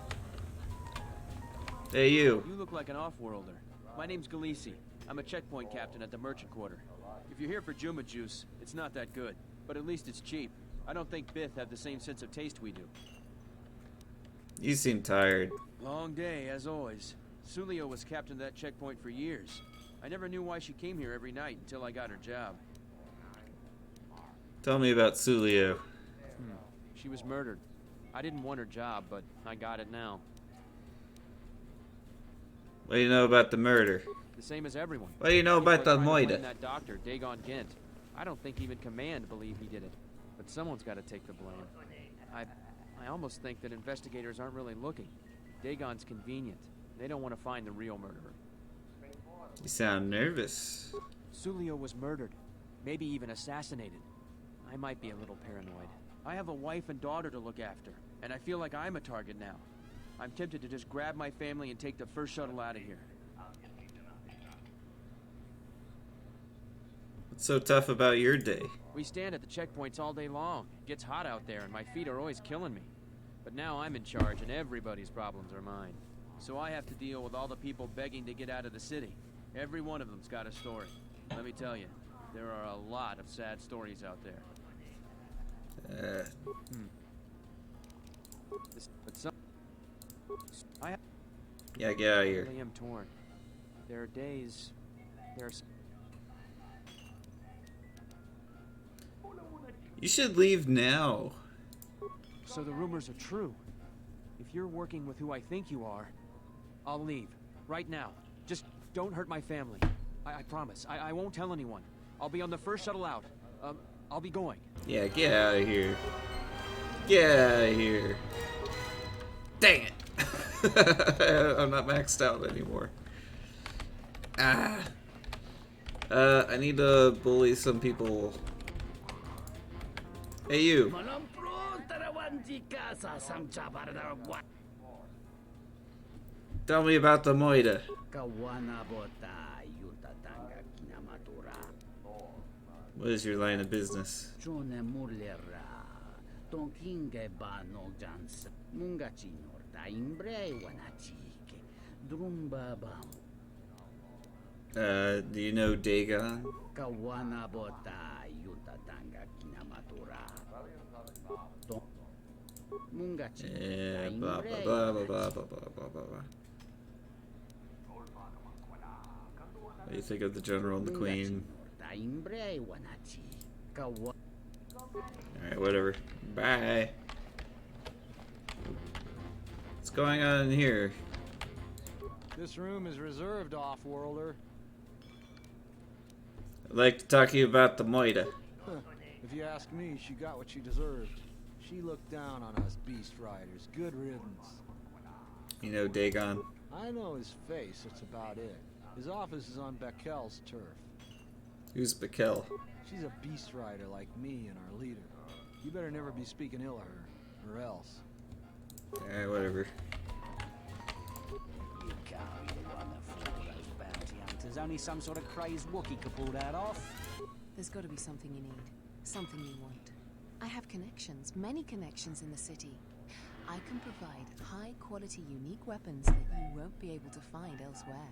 Hey, you. You look like an off-worlder. My name's Galisi. I'm a checkpoint captain at the merchant quarter. If you're here for Juma juice, it's not that good. But at least it's cheap. I don't think Bith have the same sense of taste we do. You seem tired. Long day, as always. Sulio was captain of that checkpoint for years. I never knew why she came here every night until I got her job. Tell me about Sulio. She was murdered. I didn't want her job, but I got it now. What do you know about the murder? The same as everyone. What do you know about the Moida? That doctor, Dagon Gent. I don't think even Command believe he did it. But someone's got to take the blame. I almost think that investigators aren't really looking. Dagon's convenient. They don't want to find the real murderer. You sound nervous. Sulio was murdered. Maybe even assassinated. I might be a little paranoid. I have a wife and daughter to look after, and I feel like I'm a target now. I'm tempted to just grab my family and take the first shuttle out of here. What's so tough about your day? We stand at the checkpoints all day long. It gets hot out there, and my feet are always killing me. But now I'm in charge, and everybody's problems are mine. So I have to deal with all the people begging to get out of the city. Every one of them's got a story. Let me tell you, there are a lot of sad stories out there. But some... Yeah, get out of here. I really am torn. There are days... You should leave now. So the rumors are true. If you're working with who I think you are, I'll leave. Right now. Just don't hurt my family. I promise. I won't tell anyone. I'll be on the first shuttle out. I'll be going. Yeah, get out of here. Get out of here. Dang it. I'm not maxed out anymore. I need to bully some people. Hey, you. Tell me about the Moida. What is your line of business? Do you know Dagon? Yeah, blah blah blah blah blah blah blah blah blah. What do you think of the general and the queen? Alright, whatever. Bye. What's going on in here? This room is reserved, off-worlder. I'd like to talk to you about the Moida. If you ask me, she got what she deserved. She looked down on us beast riders. Good riddance. You know Dagon? I know his face, that's about it. His office is on Bekel's turf. Who's Bekel? She's a beast rider like me and our leader. You better never be speaking ill of her, or else. Alright, whatever. You can't be the one that flew those bounty hunters. Only some sort of crazed Wookiee could pull that off. There's got to be something you need. Something you want. I have connections, many connections in the city. I can provide high-quality, unique weapons that you won't be able to find elsewhere.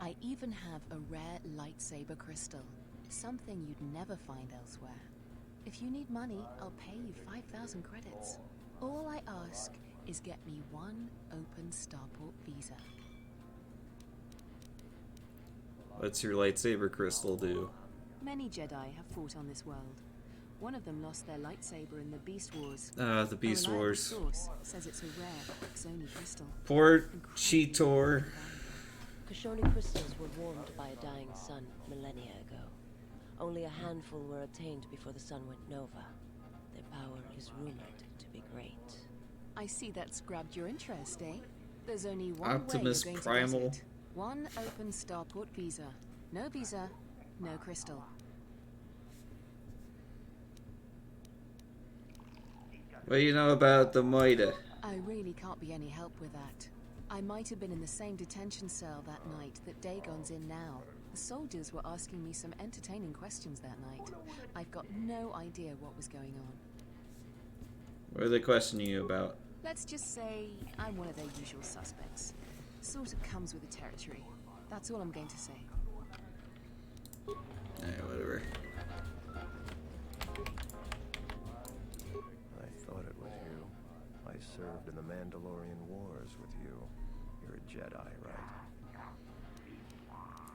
I even have a rare lightsaber crystal, something you'd never find elsewhere. If you need money, I'll pay you 5,000 credits. All I ask is get me one open starport visa. What's your lightsaber crystal do? Many Jedi have fought on this world. One of them lost their lightsaber in the Beast Wars. The Beast Wars. Source says it's a rare Kashoni crystal. Poor Cheetor. Kashoni crystals were warmed by a dying sun millennia ago. Only a handful were obtained before the sun went nova. Their power is rumored to be great. I see that's grabbed your interest, eh? There's only one Optimus way you're going Primal. to get it. One open starport visa. No visa, no crystal. What do you know about the Moida? I really can't be any help with that. I might have been in the same detention cell that night that Dagon's in now. The soldiers were asking me some entertaining questions that night. I've got no idea what was going on. What are they questioning you about? Let's just say I'm one of their usual suspects. Sort of comes with the territory. That's all I'm going to say. Whatever. I thought it was you. I served in the Mandalorian Wars with you. You're a Jedi, right?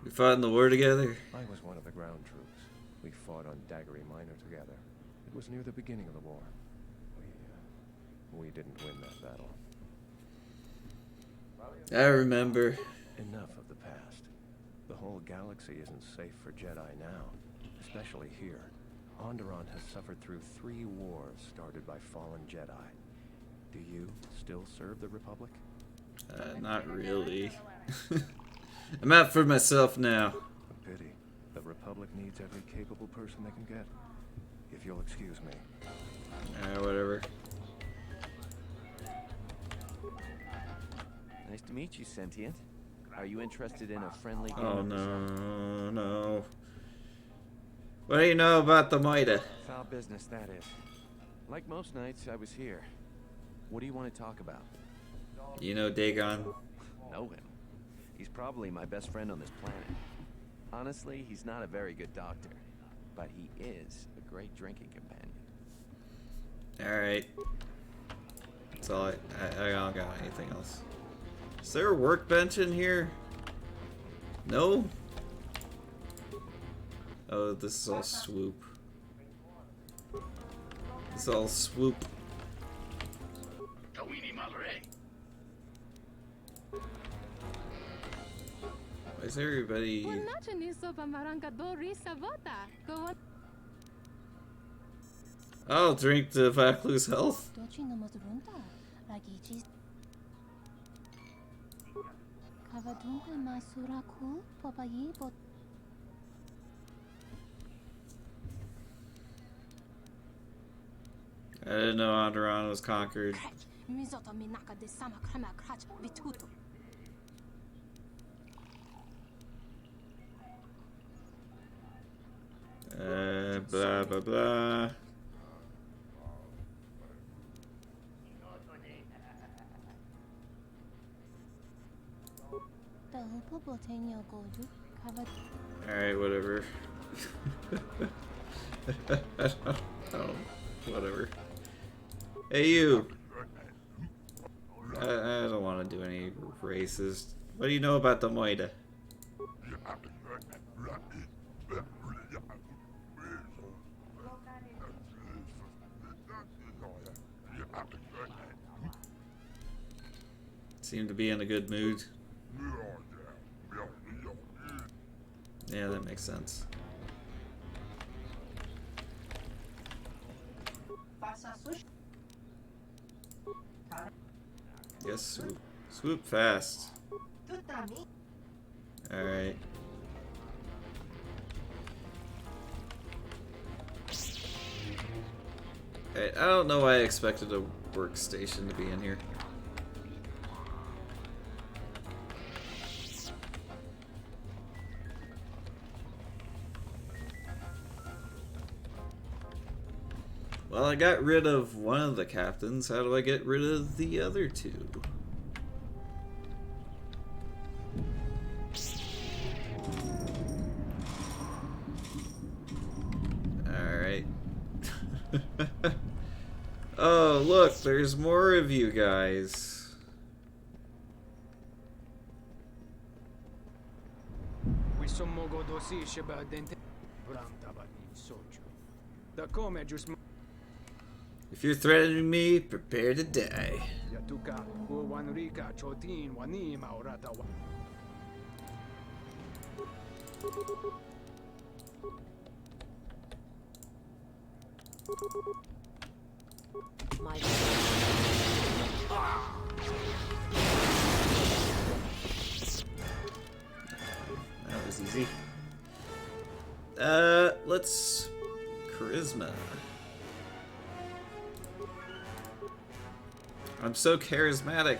We fought in the war together? I was one of the ground troops. We fought on Daggery Minor together. It was near the beginning of the war. We didn't win that battle. I remember. Enough of the past. The whole galaxy isn't safe for Jedi now. Especially here. Onderon has suffered through 3 wars started by fallen Jedi. Do you still serve the Republic? Not really. I'm out for myself now. A pity. The Republic needs every capable person they can get. If you'll excuse me. Whatever. Nice to meet you, Sentient. Are you interested in a friendly game? Oh no, no. What do you know about the Moida? Foul business, that is. Like most nights, I was here. What do you want to talk about? You know Dagon? Know him. He's probably my best friend on this planet. Honestly, he's not a very good doctor, but he is a great drinking companion. Alright. That's all I don't got anything else. Is there a workbench in here? No? Oh, this is all swoop. This is all swoop. Why is everybody... I'll drink to Vaklu's health. I didn't know Onderon was conquered. blah blah blah. Alright, whatever. Oh, whatever. Hey, you! I don't want to do any races. What do you know about the Moida? Seem to be in a good mood. Yeah, that makes sense. Yes, swoop. Swoop fast. Alright. I don't know why I expected a workstation to be in here. Well, I got rid of one of the captains. How do I get rid of the other two? Alright. Oh, look, there's more of you guys. If you're threatening me, prepare to die. That was easy. Let's charisma. I'm so charismatic.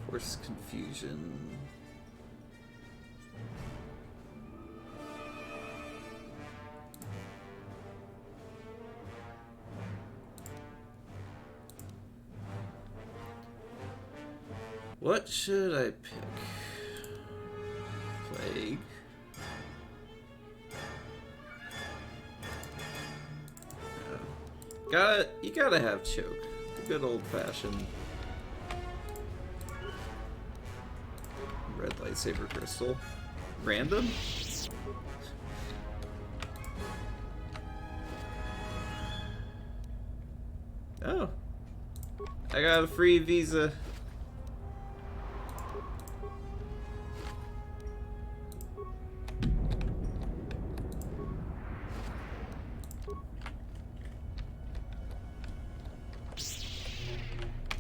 Force confusion. What should I pick? Plague. You gotta have choke. The good old-fashioned red lightsaber crystal. Random? Oh. I got a free visa.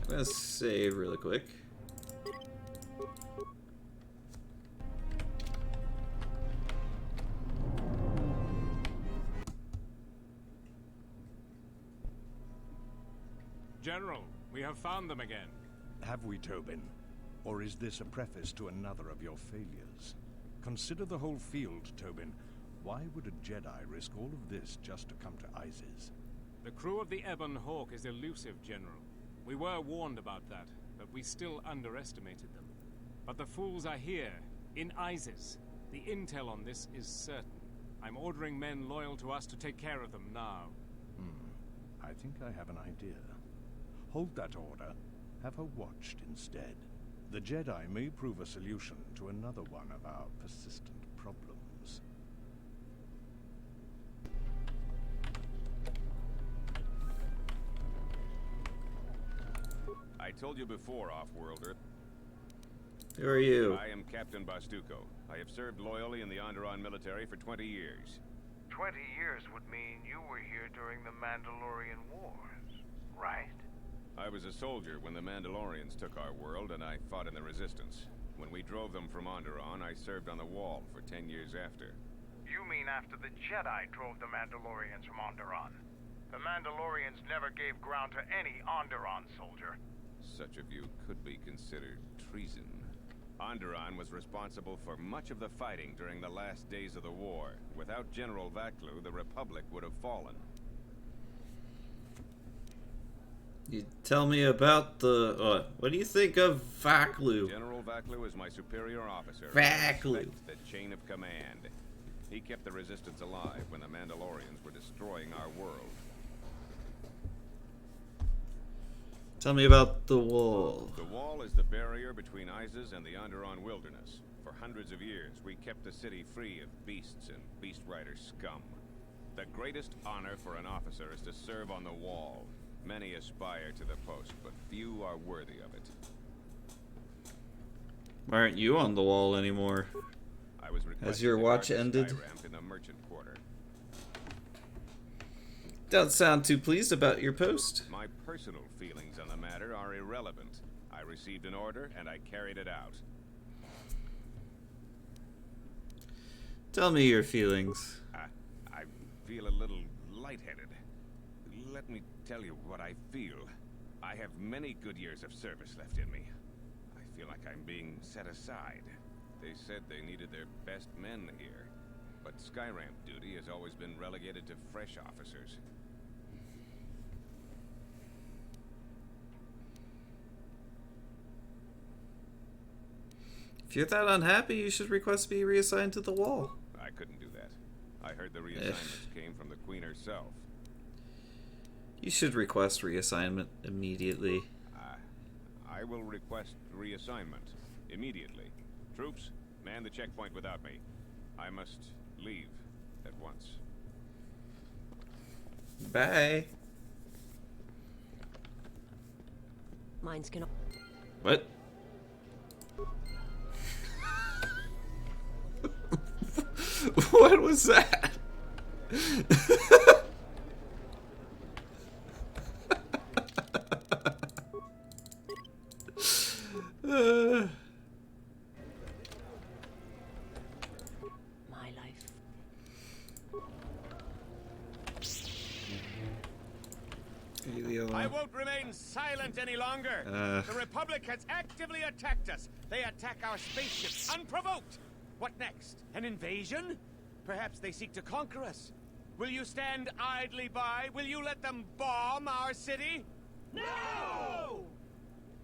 I'm gonna save really quick. General, we have found them again. Have we, Tobin? Or is this a preface to another of your failures? Consider the whole field, Tobin. Why would a Jedi risk all of this just to come to Iziz? The crew of the Ebon Hawk is elusive, General. We were warned about that, but we still underestimated them. But the fools are here, in Iziz. The intel on this is certain. I'm ordering men loyal to us to take care of them now. I think I have an idea. Hold that order. Have her watched instead. The Jedi may prove a solution to another one of our persistent problems. I told you before, Off-Worlder. Who are you? I am Captain Bastuco. I have served loyally in the Onderon military for 20 years. 20 years would mean you were here during the Mandalorian Wars, right? I was a soldier when the Mandalorians took our world, and I fought in the Resistance. When we drove them from Onderon, I served on the Wall for 10 years after. You mean after the Jedi drove the Mandalorians from Onderon? The Mandalorians never gave ground to any Onderon soldier. Such a view could be considered treason. Onderon was responsible for much of the fighting during the last days of the war. Without General Vaklu, the Republic would have fallen. You tell me about the... what do you think of Vaklu? General Vaklu is my superior officer. Vaklu. The chain of command. He kept the Resistance alive when the Mandalorians were destroying our world. Tell me about the Wall. The Wall is the barrier between Iziz and the Onderon wilderness. For hundreds of years, we kept the city free of beasts and beast rider scum. The greatest honor for an officer is to serve on the Wall. Many aspire to the post, but few are worthy of it. Why aren't you on the Wall anymore? I was Has your watch ended? Ramp in the merchant quarter. Don't sound too pleased about your post. My personal feelings on the matter are irrelevant. I received an order and I carried it out. Tell me your feelings. I feel a little lightheaded. Let me tell you what I feel. I have many good years of service left in me. I feel like I'm being set aside. They said they needed their best men here, but Skyramp duty has always been relegated to fresh officers. If you're that unhappy, you should request to be reassigned to the Wall. I couldn't do that. I heard the reassignments came from the Queen herself. You should request reassignment immediately. I will request reassignment immediately. Troops, man the checkpoint without me. I must leave at once. Bye. Mine's gonna... What? What was that? My life. I won't remain silent any longer. The Republic has actively attacked us. They attack our spaceships unprovoked. What next? An invasion? Perhaps they seek to conquer us. Will you stand idly by? Will you let them bomb our city? No!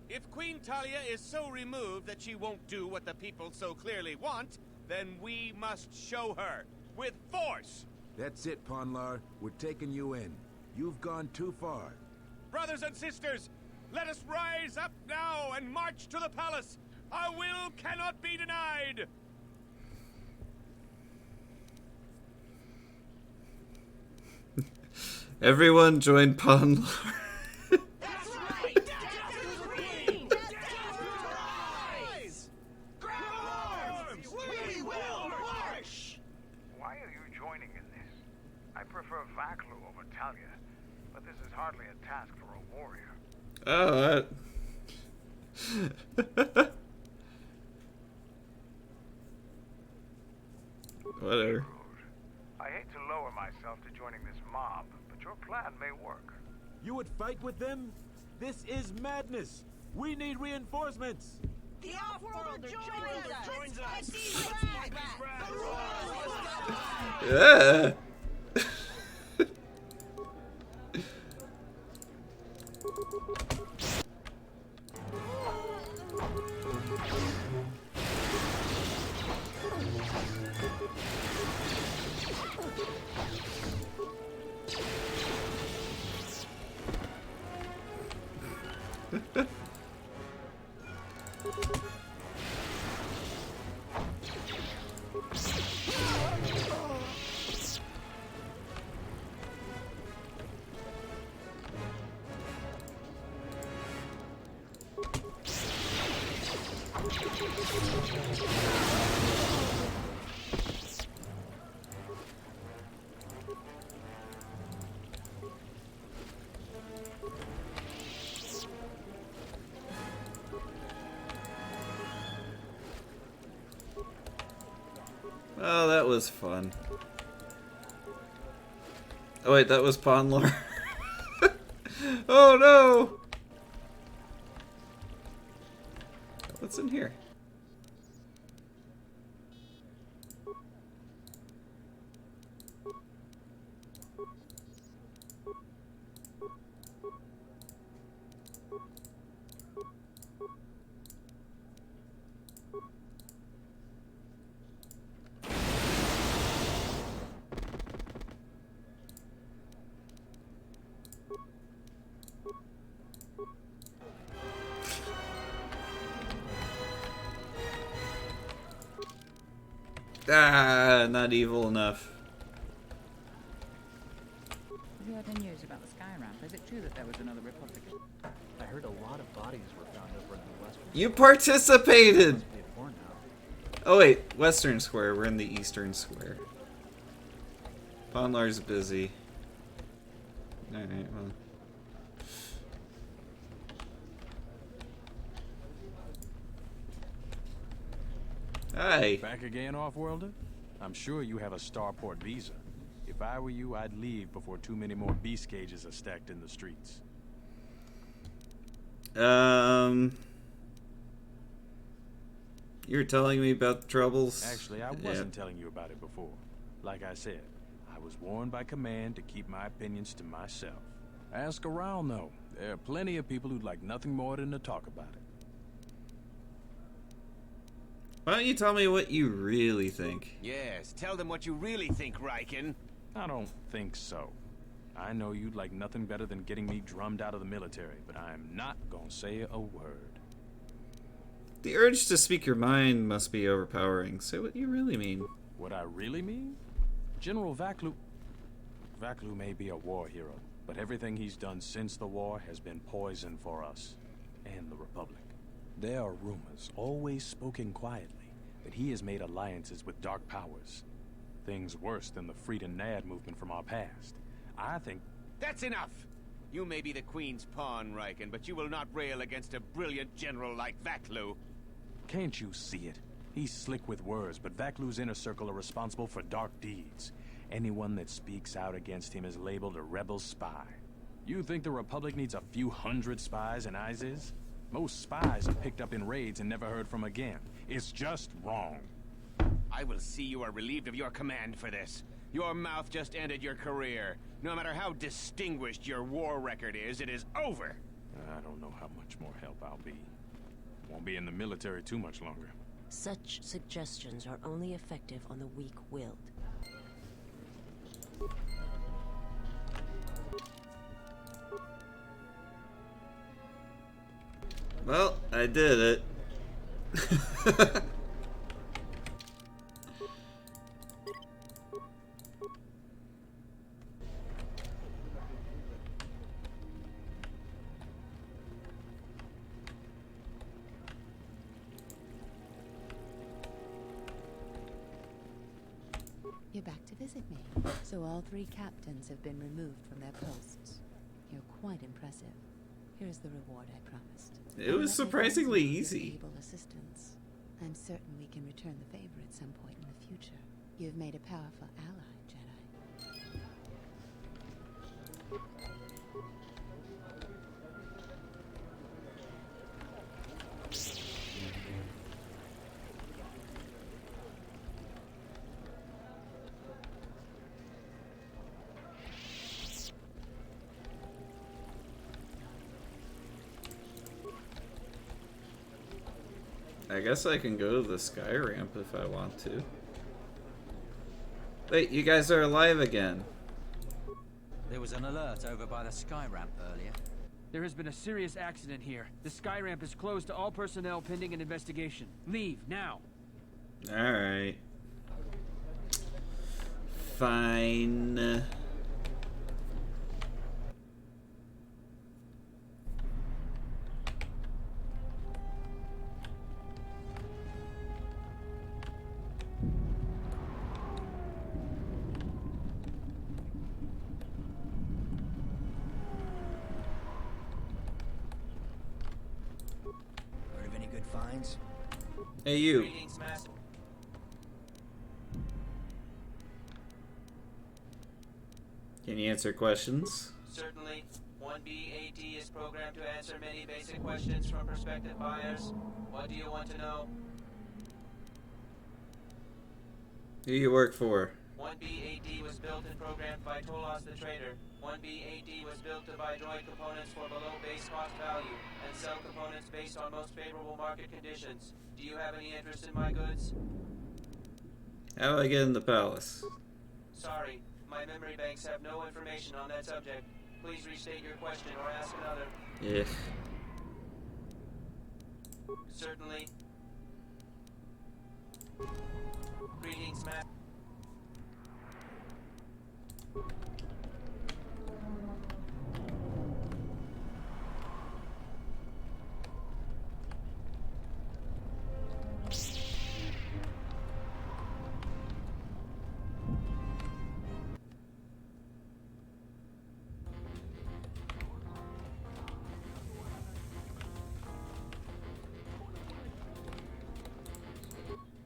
If Queen Talia is so removed that she won't do what the people so clearly want, then we must show her with force. That's it, Ponlar. We're taking you in. You've gone too far. Brothers and sisters, let us rise up now and march to the palace. Our will cannot be denied. Everyone join Ponlar. That's right! Death to the Queen! Death to rise! Grab arms! We will march! Why are you joining in this? I prefer Vaklu over Talia, but this is hardly a task for a warrior. Oh, that... Whatever. I hate to lower myself to joining this mob, but your plan may work. You would fight with them? This is madness. We need reinforcements. The Off-Worlder joins us! Yeah. was fun. Oh wait, that was Pawn Lore. Oh no! What's in here? Ah, not evil enough. Have you heard any news about the sky ramp? Is it true that there was another Republican? I heard a lot of bodies were found over in the western. You participated! Oh wait, Western Square. We're in the Eastern Square. Ponlar's busy. Alright, well. Hi. Back again, Off-Worlder? I'm sure you have a starport visa. If I were you, I'd leave before too many more beast cages are stacked in the streets. You were telling me about the troubles? Actually, I wasn't telling you about it before. Like I said, I was warned by command to keep my opinions to myself. Ask around, though. There are plenty of people who'd like nothing more than to talk about it. Why don't you tell me what you really think? Yes, tell them what you really think, Riken. I don't think so. I know you'd like nothing better than getting me drummed out of the military, but I'm not gonna say a word. The urge to speak your mind must be overpowering. Say what you really mean. What I really mean? General Vaklu may be a war hero, but everything he's done since the war has been poison for us and the Republic. There are rumors, always spoken quietly, that he has made alliances with dark powers. Things worse than the Freedom Nad movement from our past. I think... That's enough! You may be the Queen's pawn, Riken, but you will not rail against a brilliant general like Vaklu. Can't you see it? He's slick with words, but Vaklu's inner circle are responsible for dark deeds. Anyone that speaks out against him is labeled a rebel spy. You think the Republic needs a few hundred spies in Iziz? Most spies are picked up in raids and never heard from again. It's just wrong. I will see you are relieved of your command for this. Your mouth just ended your career. No matter how distinguished your war record is, it is over. I don't know how much more help I'll be. Won't be in the military too much longer. Such suggestions are only effective on the weak-willed. Well, I did it. You're back to visit me. So all three captains have been removed from their posts. You're quite impressive. Here's the reward I promised. It was surprisingly easy. Able assistance. I'm certain we can return the favor at some point in the future. You've made a powerful ally, Jedi. I guess I can go to the sky ramp if I want to. Wait, you guys are alive again. There was an alert over by the sky ramp earlier. There has been a serious accident here. The sky ramp is closed to all personnel pending an investigation. Leave, now. Alright. Fine. Finds? Hey, you. Greetings, Master. Can you answer questions? Certainly. 1B-AD is programmed to answer many basic questions from prospective buyers. What do you want to know? Who you work for? 1B-AD was built and programmed by Tolos the Trader. 1B-AD was built to buy droid components for below base cost value and sell components based on most favorable market conditions. Do you have any interest in my goods? How do I get in the palace? Sorry, my memory banks have no information on that subject. Please restate your question or ask another. Yeah. Certainly. Greetings, Matt.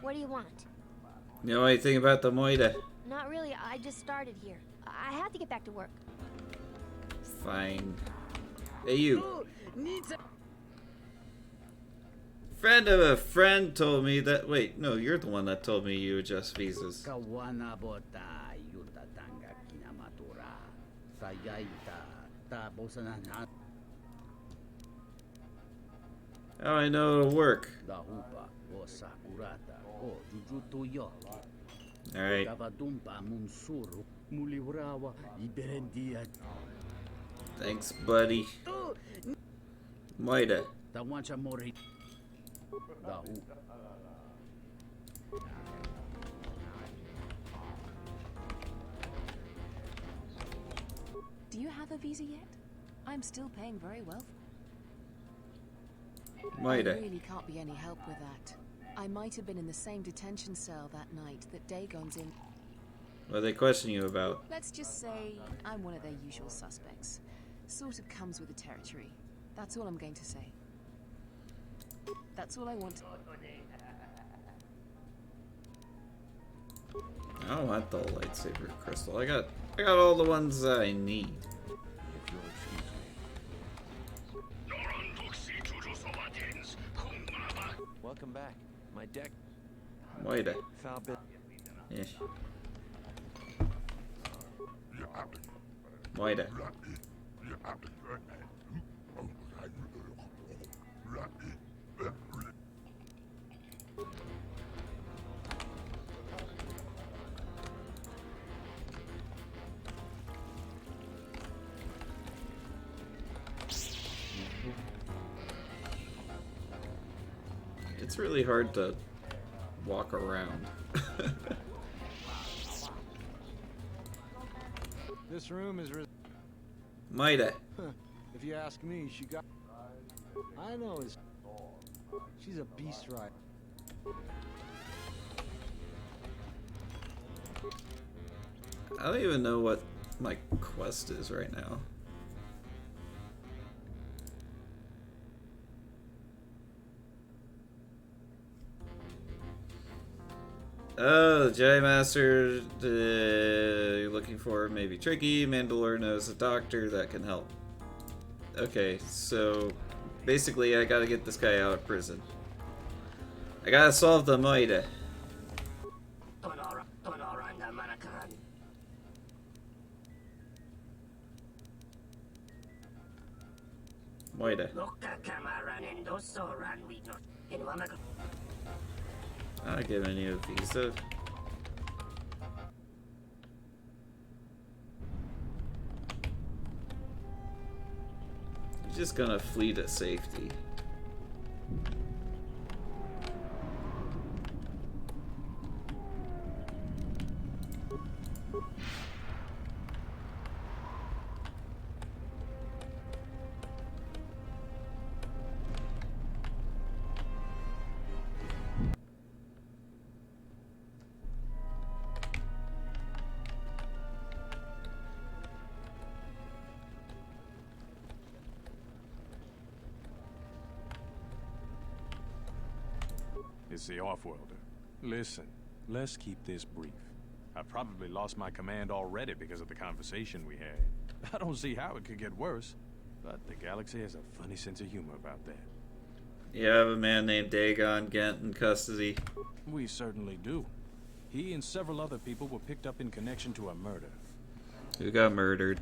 What do you want? You know anything about the Moida? Not really. I just started here. I have to get back to work. Fine. Hey, you. Friend of a friend told me that. Wait, no, you're the one that told me you adjust visas. How I know it'll work? Alright. Thanks, buddy. Moida. Do you have a visa yet? I'm still paying very well. Moida. I really can't be any help with that. I might have been in the same detention cell that night that Dagon's in. What are they questioning you about? Let's just say I'm one of their usual suspects. Sort of comes with the territory. That's all I'm going to say. That's all I want. I don't want the lightsaber crystal. I got all the ones I need. Welcome back. My deck. Moida. Foul bit. Yeah. Moida. It's really hard to walk around. This room is Moida. If you ask me, she got. I know it's. She's a beast, right? I don't even know what my quest is right now. Oh, the Jedi Master you're looking for may be tricky. Mandalore knows a doctor that can help. Okay, so basically I gotta get this guy out of prison. I gotta solve the Moida. Moida. I'm not giving you a visa. You're just gonna flee to safety. It's the off-worlder. Listen, let's keep this brief. I I've probably lost my command already because of the conversation we had. I don't see how it could get worse. But the galaxy has a funny sense of humor about that. You have a man named Dagon Gent in custody. We certainly do. He and several other people were picked up in connection to a murder. Who got murdered?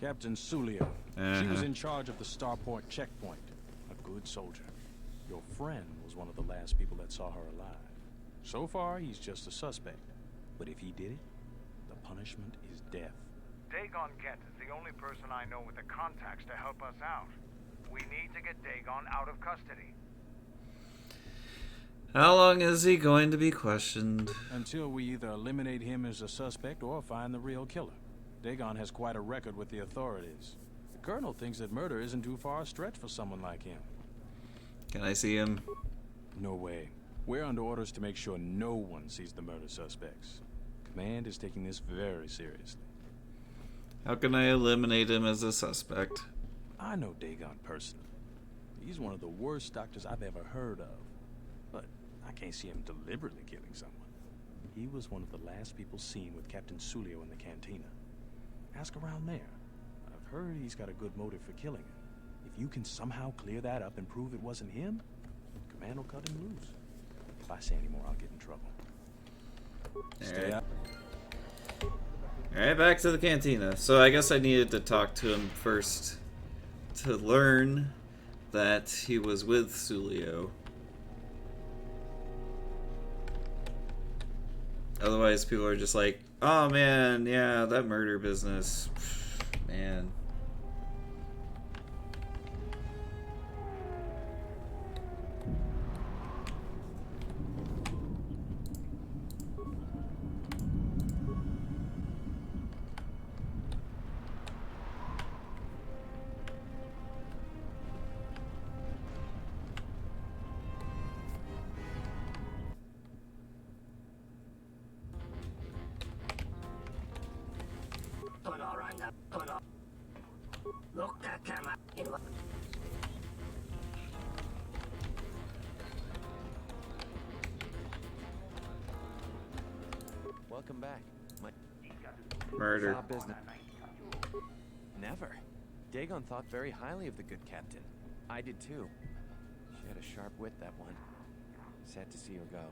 Captain Sulio. She was in charge of the Starport checkpoint. A good soldier. Your friend was one of the last people that saw her alive. So far, he's just a suspect. But if he did it, the punishment is death. Dagon Gent is the only person I know with the contacts to help us out. We need to get Dagon out of custody. How long is he going to be questioned? Until we either eliminate him as a suspect or find the real killer. Dagon has quite a record with the authorities. The Colonel thinks that murder isn't too far a stretch for someone like him. Can I see him? No way. We're under orders to make sure no one sees the murder suspects. Command is taking this very seriously. How can I eliminate him as a suspect? I know Dagon personally. He's one of the worst doctors I've ever heard of. But I can't see him deliberately killing someone. He was one of the last people seen with Captain Sulio in the cantina. Ask around there. I've heard he's got a good motive for killing him. If you can somehow clear that up and prove it wasn't him, Command will cut him loose. If I say any more, I'll get in trouble. Stay out. Alright, back to the cantina. So I guess I needed to talk to him first to learn that he was with Sulio. Otherwise, people are just like, oh man, yeah, that murder business. Man. Welcome back. Murder. Business. Never. Dagon thought very highly of the good captain. I did too. She had a sharp wit, that one. Sad to see her go.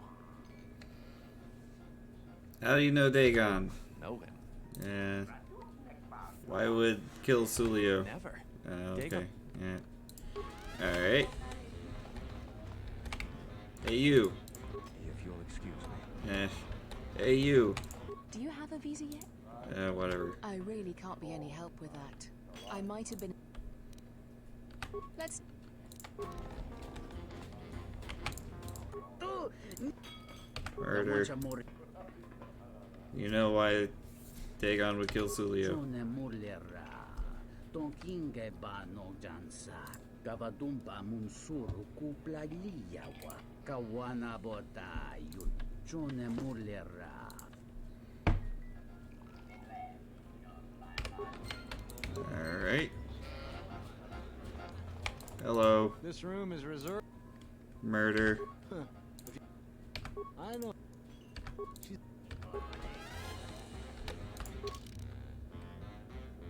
How do you know Dagon? Know him. Yeah. Why would kill Sulio? Never. Okay. Dagon. Yeah. Alright. Hey you. If you'll excuse me. Hey you. Do you have a visa yet? Whatever. I really can't be any help with that. I might have been... Let's... Murder. You know why Dagon would kill Sulio. Alright. Hello. This room is reserved. Murder. I know.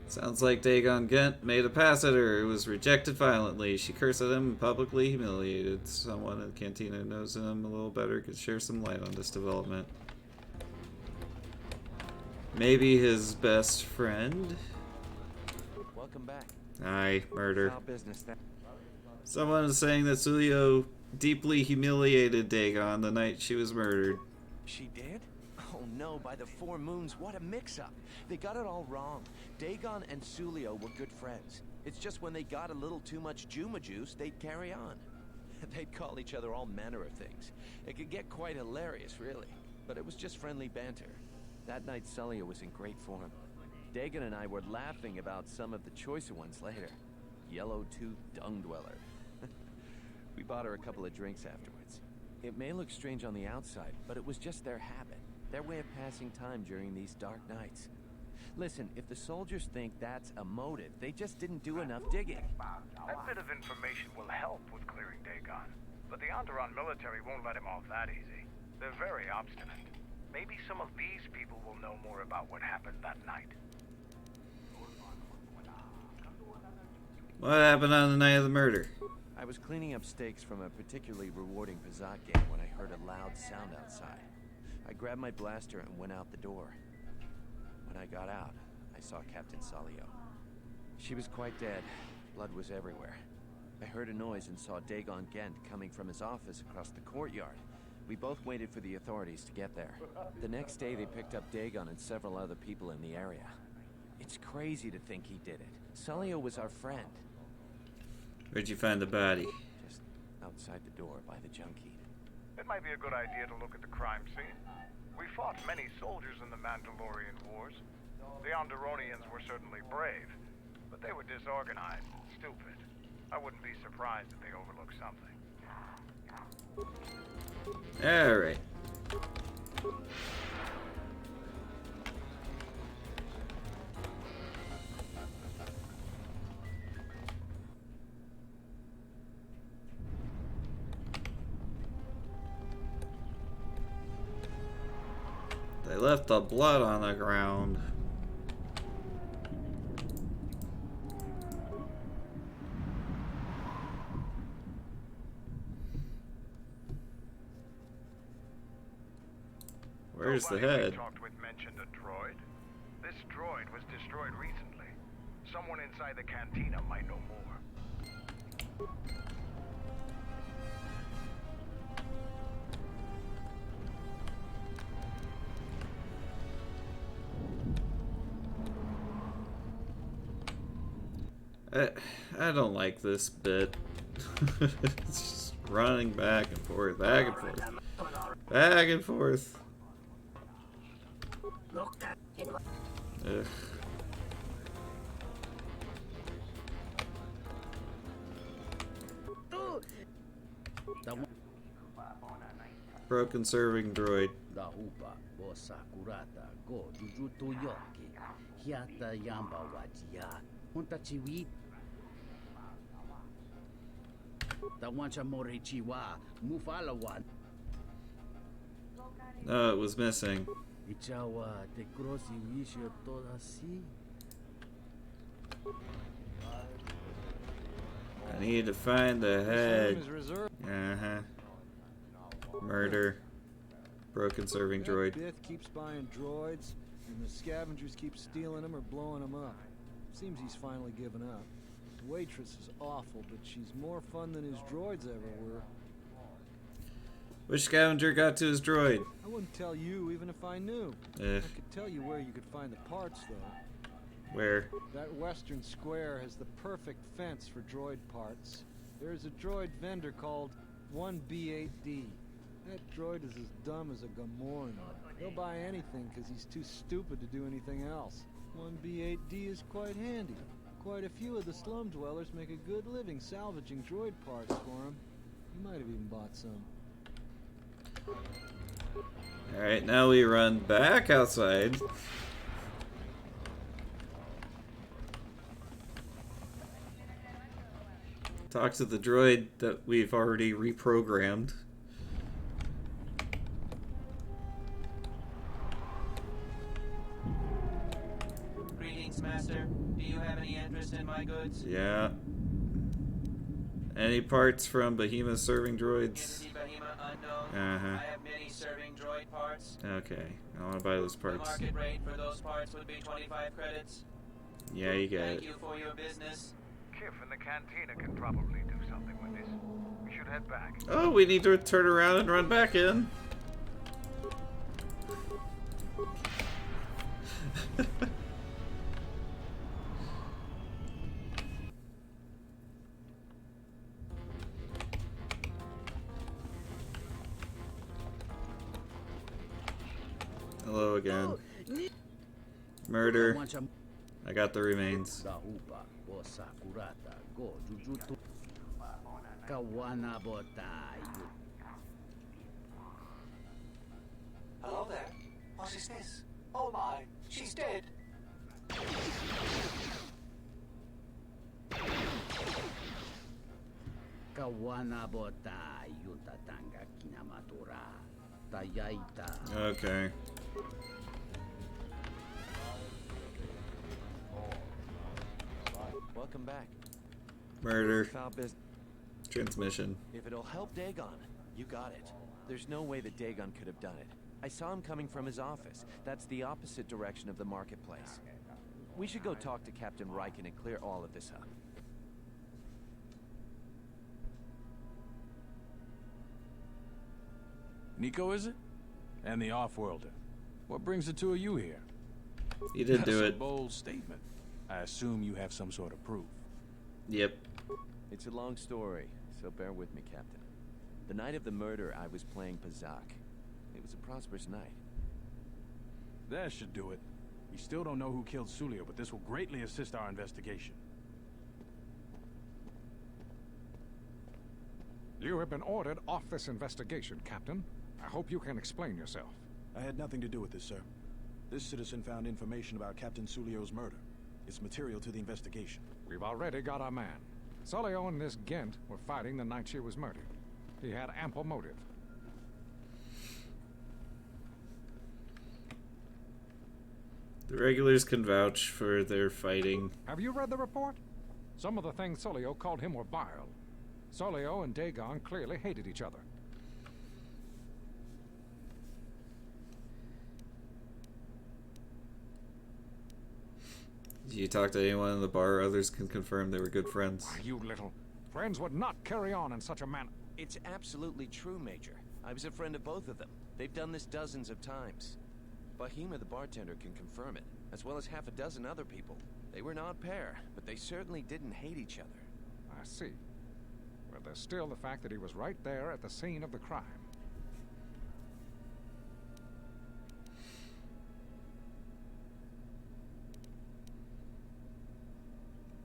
Sounds like Dagon Gent made a pass at her. It was rejected violently. She cursed at him and publicly humiliated. Someone in the cantina who knows him a little better could share some light on this development. Maybe his best friend? Welcome back. Aye, murder. Business then. Someone is saying that Sulio deeply humiliated Dagon the night she was murdered. She did? Oh no, by the four moons, what a mix-up. They got it all wrong. Dagon and Sulio were good friends. It's just when they got a little too much Juma juice, they'd carry on. They'd call each other all manner of things. It could get quite hilarious, really. But it was just friendly banter. That night, Sulio was in great form. Dagon and I were laughing about some of the choicer ones later. Yellow-toothed dung dweller. We bought her a couple of drinks afterwards. It may look strange on the outside, but it was just their habit. Their way of passing time during these dark nights. Listen, if the soldiers think that's a motive, they just didn't do enough digging. That bit of information will help with clearing Dagon. But the Onderon military won't let him off that easy. They're very obstinate. Maybe some of these people will know more about what happened that night. What happened on the night of the murder? I was cleaning up steaks from a particularly rewarding Pizat game when I heard a loud sound outside. I grabbed my blaster and went out the door. When I got out, I saw Captain Salio. She was quite dead. Blood was everywhere. I heard a noise and saw Dagon Gent coming from his office across the courtyard. We both waited for the authorities to get there. The next day they picked up Dagon and several other people in the area. It's crazy to think he did it. Salio was our friend. Where'd you find the body? Just outside the door by the junkie. It might be a good idea to look at the crime scene. We fought many soldiers in the Mandalorian Wars. The Onderonians were certainly brave, but they were disorganized and stupid. I wouldn't be surprised if they overlooked something. Alright. They left the blood on the ground. Where's the head? We talked with mentioned a droid. This droid was destroyed recently. Someone inside the cantina might know more. I don't like this bit. It's just running back and forth, back and forth, back and forth. Ugh. Broken serving droid. No, it was missing. I need to find the head. Murder. Broken serving droid. Bith keeps buying droids, and the scavengers keep stealing them or blowing them up. Seems he's finally given up. His waitress is awful, but she's more fun than his droids ever were. Which scavenger got to his droid? I wouldn't tell you even if I knew. I could tell you where you could find the parts, though. Where? That western square has the perfect fence for droid parts. There's a droid vendor called 1B8D. That droid is as dumb as a Gamorrean. He'll buy anything because he's too stupid to do anything else. 1B8D is quite handy. Quite a few of the slum dwellers make a good living salvaging droid parts for him. You might have even bought some. Alright, now we run back outside. Talk to the droid that we've already reprogrammed. Greetings, Master. Do you have any interest in my goods? Yeah. Any parts from Behemoth serving droids? Entity Behemoth unknown. I have many serving droid parts. Okay, I want to buy those parts. The market rate for those parts would be 25 credits. Yeah, you got it. Thank you for your business. Kif and the cantina can probably do something with this. We should head back. Oh, we need to turn around and run back in. Hello again. Murder. I got the remains. Hello there. What is this? Oh my, she's dead. Okay. Welcome back. Murder. Foul business. Transmission. If it'll help Dagon, you got it. There's no way that Dagon could have done it. I saw him coming from his office. That's the opposite direction of the marketplace. We should go talk to Captain Riken and clear all of this up. Nico, is it? And the Off-Worlder. What brings the two of you here? He did do That's it. a bold statement. I assume you have some sort of proof. Yep. It's a long story, so bear with me, Captain. The night of the murder, I was playing Pazak. It was a prosperous night. That should do it. We still don't know who killed Sulio, but this will greatly assist our investigation. You have been ordered off this investigation, Captain. I hope you can explain yourself. I had nothing to do with this, sir. This citizen found information about Captain Sulio's murder. It's material to the investigation. We've already got our man. Sulio and this Gent were fighting the night she was murdered. He had ample motive. The regulars can vouch for their fighting. Have you read the report? Some of the things Sulio called him were vile. Sulio and Dagon clearly hated each other. Did you talk to anyone in the bar? Others can confirm they were good friends. You little... Friends would not carry on in such a manner. It's absolutely true, Major. I was a friend of both of them. They've done this dozens of times. Bahima, the bartender, can confirm it, as well as half a dozen other people. They were not a pair, but they certainly didn't hate each other. I see. Well, there's still the fact that he was right there at the scene of the crime.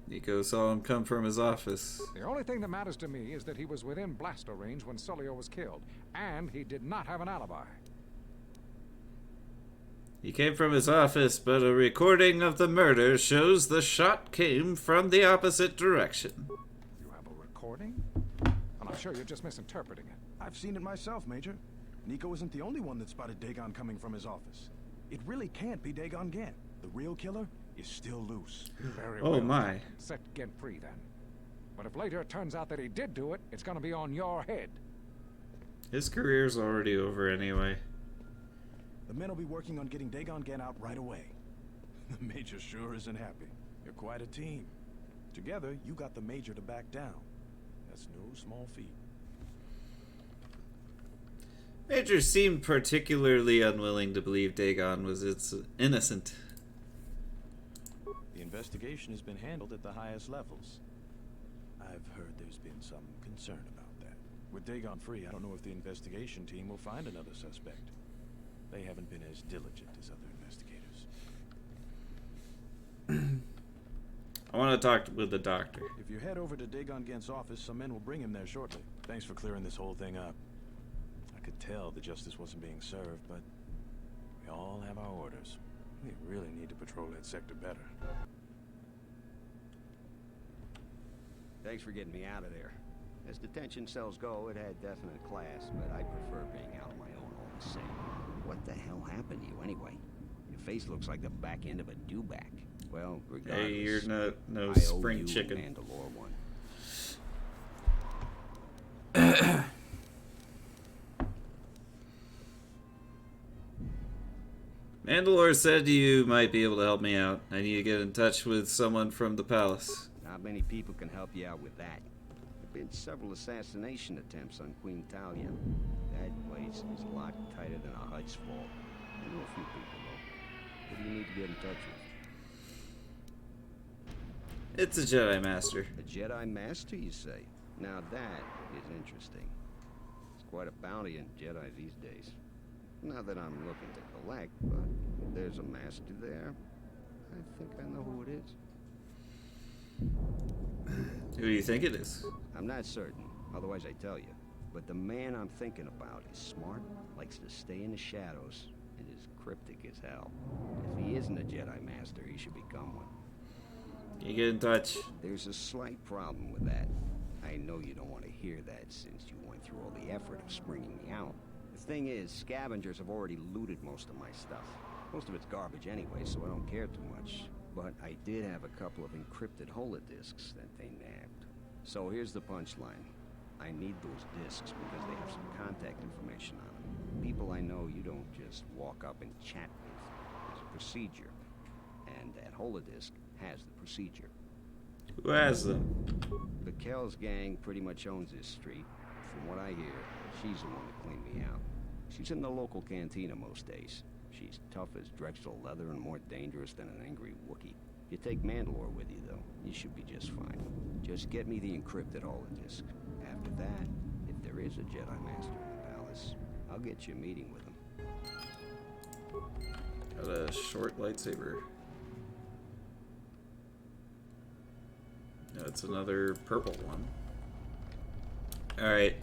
Nico saw him come from his office. The only thing that matters to me is that he was within blaster range when Sulio was killed, and he did not have an alibi. He came from his office, but a recording of the murder shows the shot came from the opposite direction. You have a recording? And I'm sure you're just misinterpreting it. I've seen it myself, Major. Nico isn't the only one that spotted Dagon coming from his office. It really can't be Dagon Gent. The real killer is still loose. Very oh well. My. Set Gent free then. But if later it turns out that he did do it, it's gonna be on your head. His career's already over anyway. The men will be working on getting Dagon Gent out right away. The Major sure isn't happy. You're quite a team. Together, you got the Major to back down. That's no small feat. Major seemed particularly unwilling to believe Dagon was innocent. The investigation has been handled at the highest levels. I've heard there's been some concern about that. With Dagon free, I don't know if the investigation team will find another suspect. They haven't been as diligent as other investigators. I want to talk with the doctor. If you head over to Dagon Gent's office, some men will bring him there shortly. Thanks for clearing this whole thing up. I could tell the justice wasn't being served, but we all have our orders. We really need to patrol that sector better. Thanks for getting me out of there. As detention cells go, it had definite class, but I prefer being out on my own all the same. What the hell happened to you anyway? Your face looks like the back end of a dewback. Well, regardless, hey, you're no I spring owe you chicken. Mandalore one. Mandalore said you might be able to help me out. I need to get in touch with someone from the palace. Not many people can help you out with that. There have been several assassination attempts on Queen Talia. That place is a lot tighter than a Hud's Fall. I know a few people, though. Who do you need to get in touch with? It's a Jedi Master. A Jedi Master, you say? Now that is interesting. It's quite a bounty in Jedi these days. Not that I'm looking to collect, but if there's a master there, I think I know who it is. Who do you think it is? I'm not certain, otherwise I'd tell you. But the man I'm thinking about is smart, likes to stay in the shadows, and is cryptic as hell. If he isn't a Jedi Master, he should become one. You get in touch. There's a slight problem with that. I know you don't want to hear that since you went through all the effort of springing me out. The thing is, scavengers have already looted most of my stuff. Most of it's garbage anyway, so I don't care too much. But I did have a couple of encrypted holodisks that they nabbed. So here's the punchline. I need those discs because they have some contact information on them. People I know you don't just walk up and chat with. There's a procedure. And that holodisc has the procedure. Who has them? The Kells gang pretty much owns this street. From what I hear, she's the one that cleaned me out. She's in the local cantina most days. She's tough as Drexel leather and more dangerous than an angry Wookiee. You take Mandalore with you, though, you should be just fine. Just get me the encrypted holodisc. After that, if there is a Jedi Master in the palace, I'll get you a meeting with him. Got a short lightsaber. No, it's another purple one. Alright.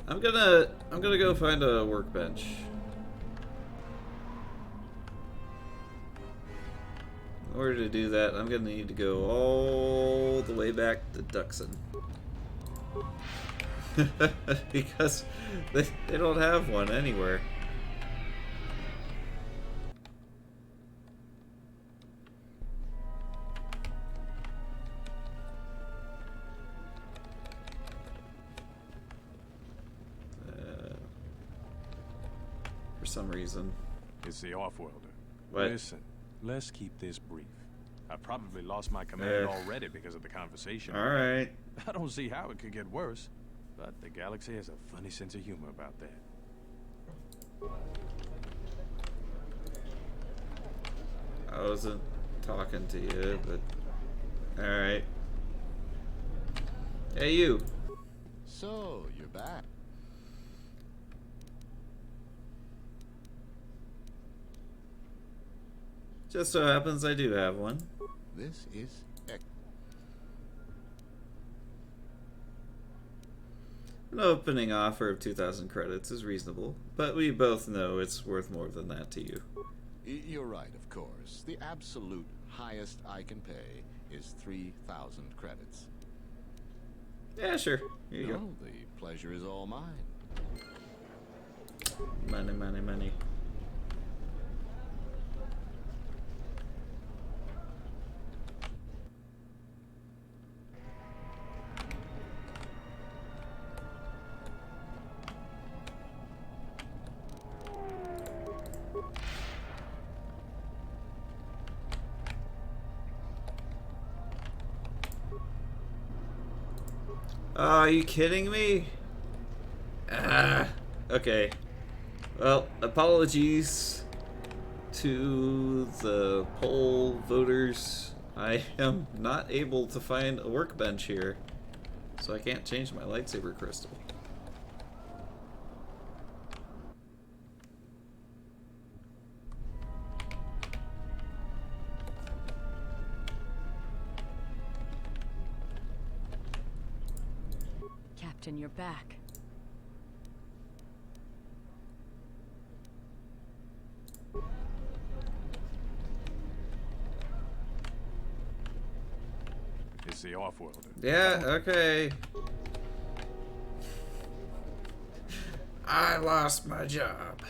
I'm gonna go find a workbench. In order to do that, I'm gonna need to go all the way back to Duxon. Because they don't have one anywhere. For some reason. It's the off-worlder. What? Listen, let's keep this brief. I probably lost my command already because of the conversation. Alright. I don't see how it could get worse. But the galaxy has a funny sense of humor about that. I wasn't talking to you, but... Alright. Hey, you. So, you're back. Just so happens I do have one. This is An opening offer of 2,000 credits is reasonable, but we both know it's worth more than that to you. You're right, of course. The absolute highest I can pay is 3,000 credits. Yeah, sure. Here you No, the pleasure is all mine. go. Money, money, money. Are you kidding me? Ah, okay. Well, apologies to the poll voters. I am not able to find a workbench here, so I can't change my lightsaber crystal. Captain, you're back. It's the off-worlder. Yeah, okay. I lost my job.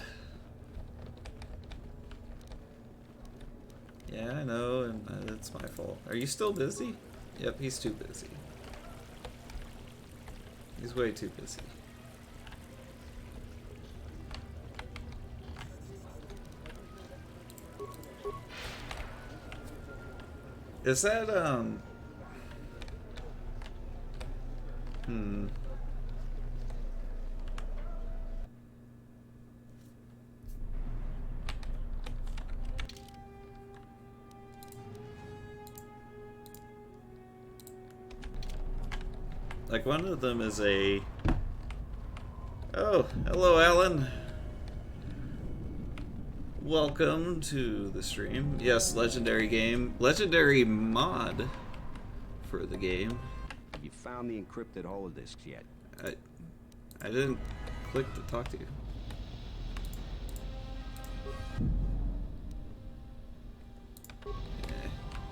Yeah, I know, and it's my fault. Are you still busy? Yep, he's too busy. He's way too busy. Is that, like, one of them is a... Oh, hello, Alan. Welcome to the stream. Yes, legendary game. Legendary mod for the game. You found the encrypted holodiscs yet? I didn't click to talk to you.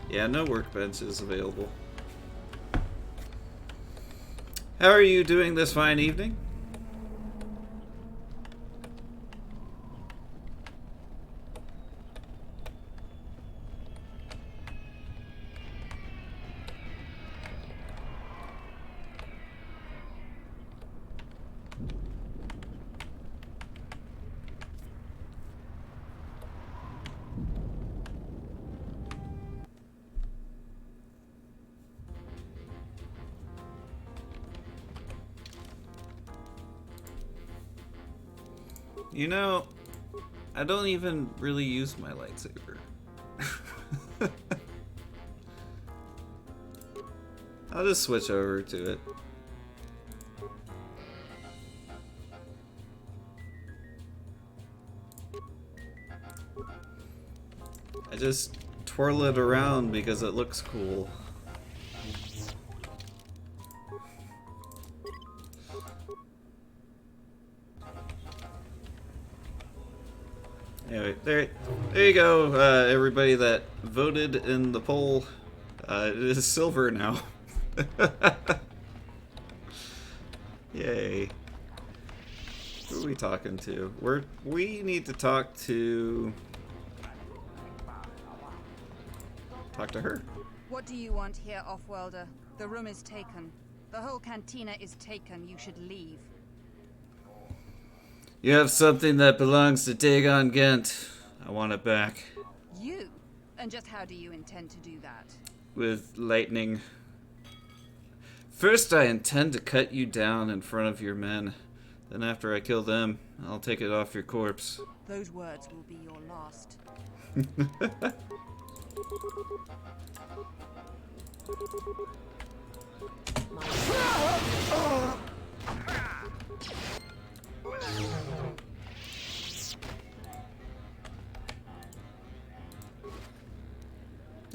Yeah, no workbenches available. How are you doing this fine evening? You know, I don't even really use my lightsaber. I'll just switch over to it. I just twirl it around because it looks cool. Anyway, there you go, everybody that voted in the poll. It is silver now. Yay. Who are we talking to? We need to talk to her. What do you want here, Offworlder? The room is taken. The whole cantina is taken. You should leave. You have something that belongs to Dagon Ghent. I want it back. You? And just how do you intend to do that? With lightning. First, I intend to cut you down in front of your men. Then after I kill them, I'll take it off your corpse. Those words will be your last.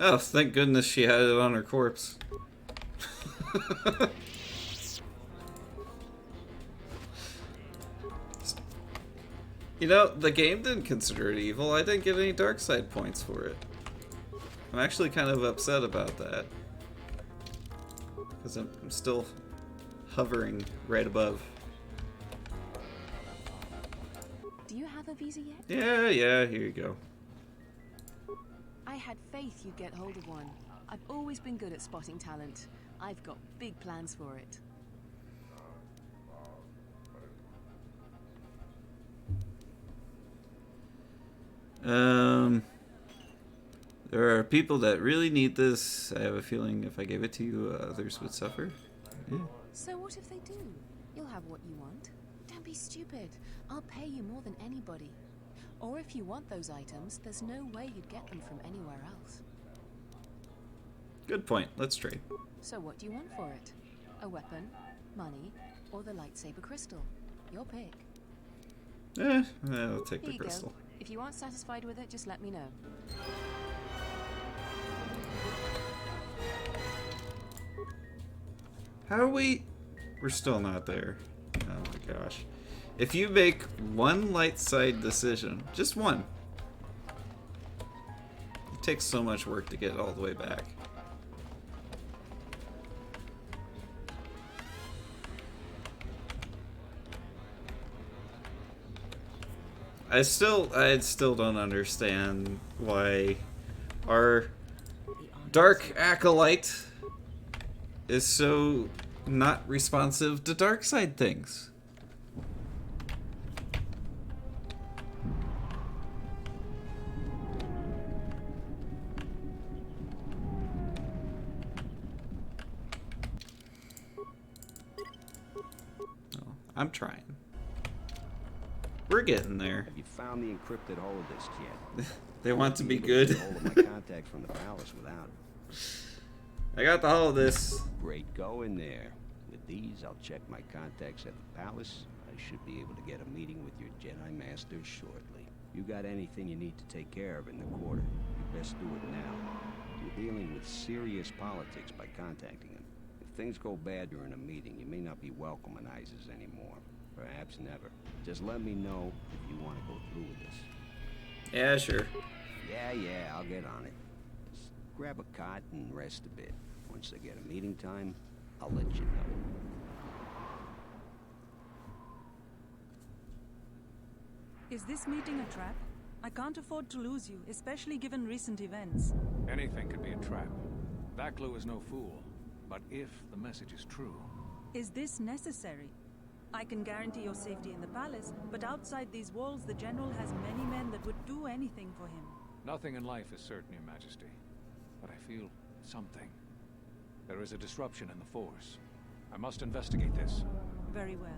Oh, thank goodness she had it on her corpse. You know, the game didn't consider it evil. I didn't get any dark side points for it. I'm actually kind of upset about that. Because I'm still hovering right above. Do you have a visa yet? Yeah, here you go. I had faith you'd get hold of one. I've always been good at spotting talent. I've got big plans for it. There are people that really need this. I have a feeling if I gave it to you, others would suffer. Yeah. So what if they do? You'll have what you want. Don't be stupid. I'll pay you more than anybody. Or if you want those items, there's no way you'd get them from anywhere else. Good point. Let's trade. So what do you want for it? A weapon, money, or the lightsaber crystal? Your pick. I'll take the Here crystal. you go. If you aren't satisfied with it, just let me know. How are we? We're still not there. Oh my gosh. If you make one light side decision, just one, it takes so much work to get all the way back. I still don't understand why our dark acolyte is so not responsive to dark side things. Oh, I'm trying. We're getting there. Have you found the encrypted holodisks yet? They want to be good. Hold of my contacts from the palace without it. I got the holodisks. Great, go in there. With these, I'll check my contacts at the palace. I should be able to get a meeting with your Jedi Master shortly. You got anything you need to take care of in the quarter, you best do it now. You're dealing with serious politics by contacting them. If things go bad during a meeting, you may not be welcome in Iziz anymore. Perhaps never. Just let me know if you want to go through with this. Yeah, sure. Yeah, I'll get on it. Just grab a cot and rest a bit. Once I get a meeting time, I'll let you know. Is this meeting a trap? I can't afford to lose you, especially given recent events. Anything could be a trap. Vaklu is no fool. But if the message is true... Is this necessary? I can guarantee your safety in the palace, but outside these walls, the General has many men that would do anything for him. Nothing in life is certain, Your Majesty. But I feel something. There is a disruption in the Force. I must investigate this. Very well.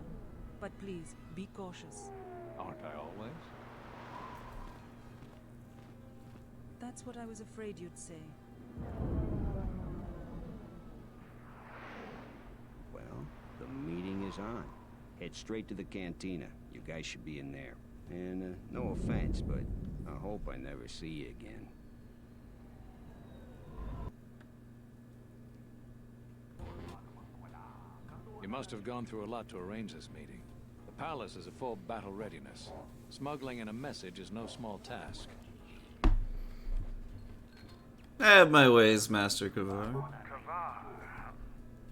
But please, be cautious. Aren't I always? That's what I was afraid you'd say. Well, the meeting is on. Head straight to the cantina. You guys should be in there. And, no offense, but I hope I never see you again. You must have gone through a lot to arrange this meeting. The palace is at full battle readiness. Smuggling in a message is no small task. I have my ways, Master Kavar. Kavar,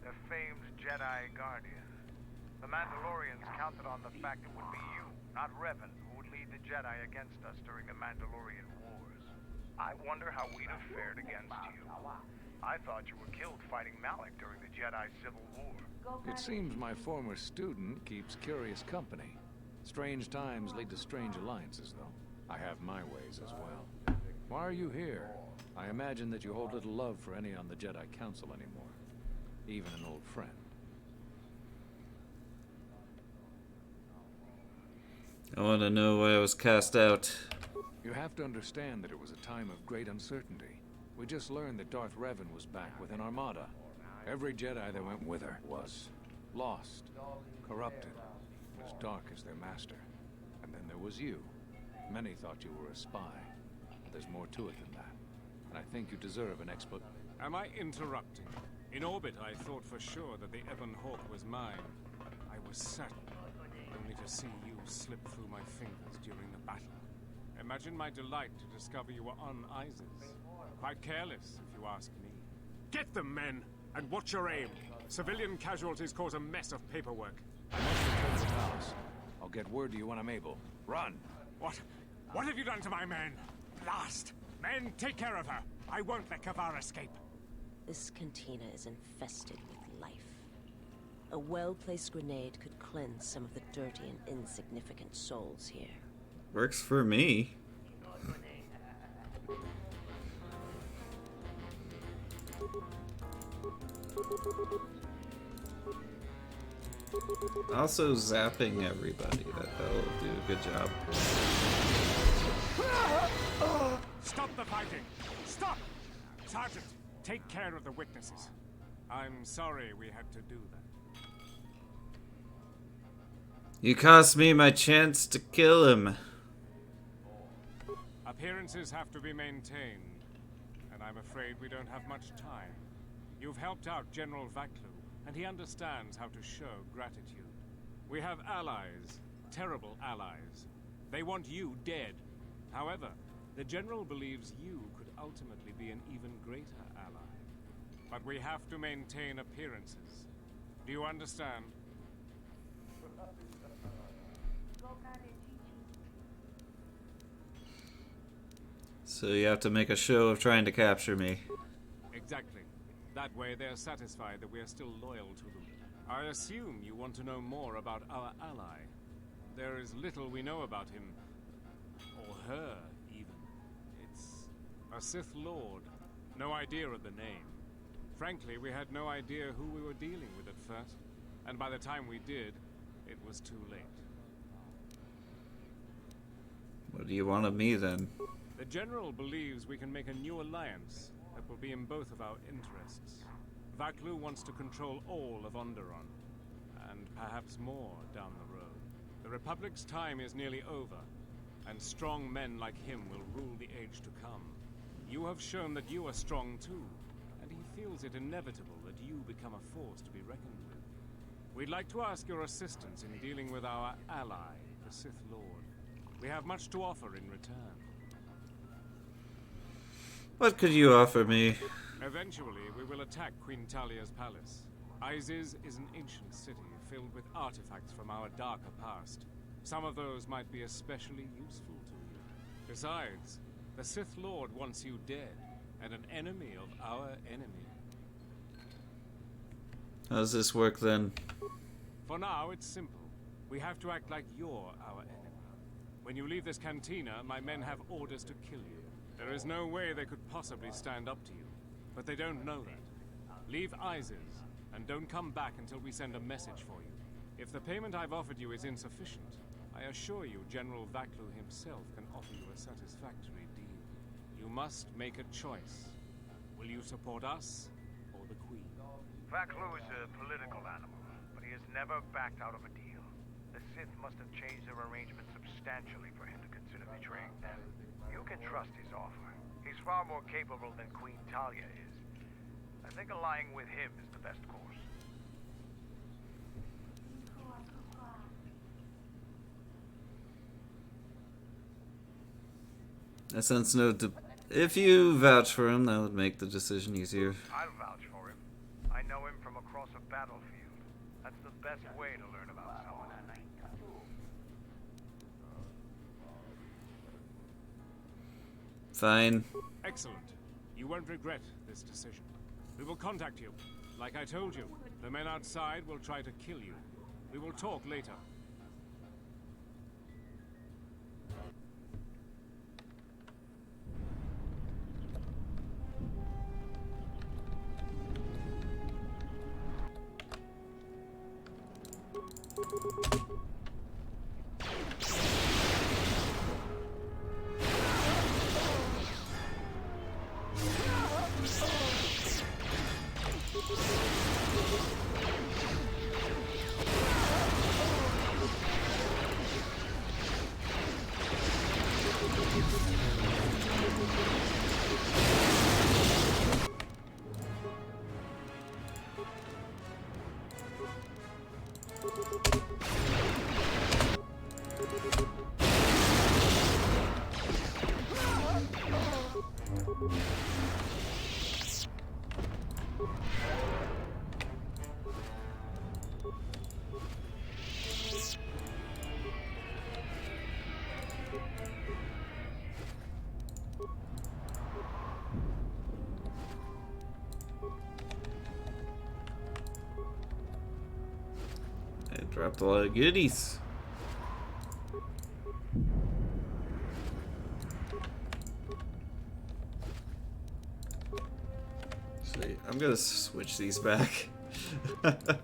the famed Jedi Guardian. The Mandalorians counted on the fact it would be you, not Revan, who would lead the Jedi against us during the Mandalorian Wars. I wonder how we'd have fared against you. I thought you were killed fighting Malik during the Jedi Civil War. It seems my former student keeps curious company. Strange times lead to strange alliances, though. I have my ways as well. Why are you here? I imagine that you hold little love for any on the Jedi Council anymore. Even an old friend. I want to know why I was cast out. You have to understand that it was a time of great uncertainty. We just learned that Darth Revan was back with an armada. Every Jedi that went with her was lost, corrupted, as dark as their master. And then there was you. Many thought you were a spy. But there's more to it than that. And I think you deserve an explanation. Am I interrupting? In orbit, I thought for sure that the Ebon Hawk was mine. I was certain, only to see you slip through my fingers during the battle. Imagine my delight to discover you were on Iziz. Quite careless, if you ask me. Get them, men, and watch your aim. Civilian casualties cause a mess of paperwork. I must return to the palace. I'll get word to you when I'm able. Run! What have you done to my men? Blast! Men, take care of her. I won't let Kavar escape. This cantina is infested with life. A well-placed grenade could cleanse some of the dirty and insignificant souls here. Works for me. Also zapping everybody. That'll do a good job. Stop the fighting! Stop! Sergeant, take care of the witnesses. I'm sorry we had to do that. You cost me my chance to kill him. Appearances have to be maintained, and I'm afraid we don't have much time. You've helped out General Vaklu, and he understands how to show gratitude. We have allies, terrible allies. They want you dead. However, the General believes you could ultimately be an even greater ally. But we have to maintain appearances. Do you understand? So you have to make a show of trying to capture me. Exactly. That way they're satisfied that we are still loyal to them. I assume you want to know more about our ally. There is little we know about him. Or her, even. It's a Sith Lord. No idea of the name. Frankly, we had no idea who we were dealing with at first. And by the time we did, it was too late. What do you want of me, then? The General believes we can make a new alliance that will be in both of our interests. Vaklu wants to control all of Onderon, and perhaps more down the road. The Republic's time is nearly over, and strong men like him will rule the age to come. You have shown that you are strong too, and he feels it inevitable that you become a force to be reckoned with. We'd like to ask your assistance in dealing with our ally, the Sith Lord. We have much to offer in return. What could you offer me? Eventually, we will attack Queen Talia's palace. Iziz is an ancient city filled with artifacts from our darker past. Some of those might be especially useful to you. Besides, the Sith Lord wants you dead, and an enemy of our enemy. How does this work, then? For now, it's simple. We have to act like you're our enemy. When you leave this cantina, my men have orders to kill you. There is no way they could possibly stand up to you. But they don't know that. Leave Iziz, and don't come back until we send a message for you. If the payment I've offered you is insufficient, I I assure you General Vaklu himself can offer you a satisfactory deal. You must make a choice. Will you support us or the Queen? Vaklu is a political animal, but he has never backed out of a deal. The Sith must have changed their arrangement substantially for him to consider betraying them. You can trust his offer. He's far more capable than Queen Talia is. I think allying with him is the best course. I sense no. If you vouch for him, that would make the decision easier. I'll vouch for him. I know him from across a battlefield. That's the best way to learn about someone. Fine. Excellent. You won't regret this decision. We will contact you. Like I told you, the men outside will try to kill you. We will talk later. I dropped a lot of goodies. See, I'm gonna switch these back. Because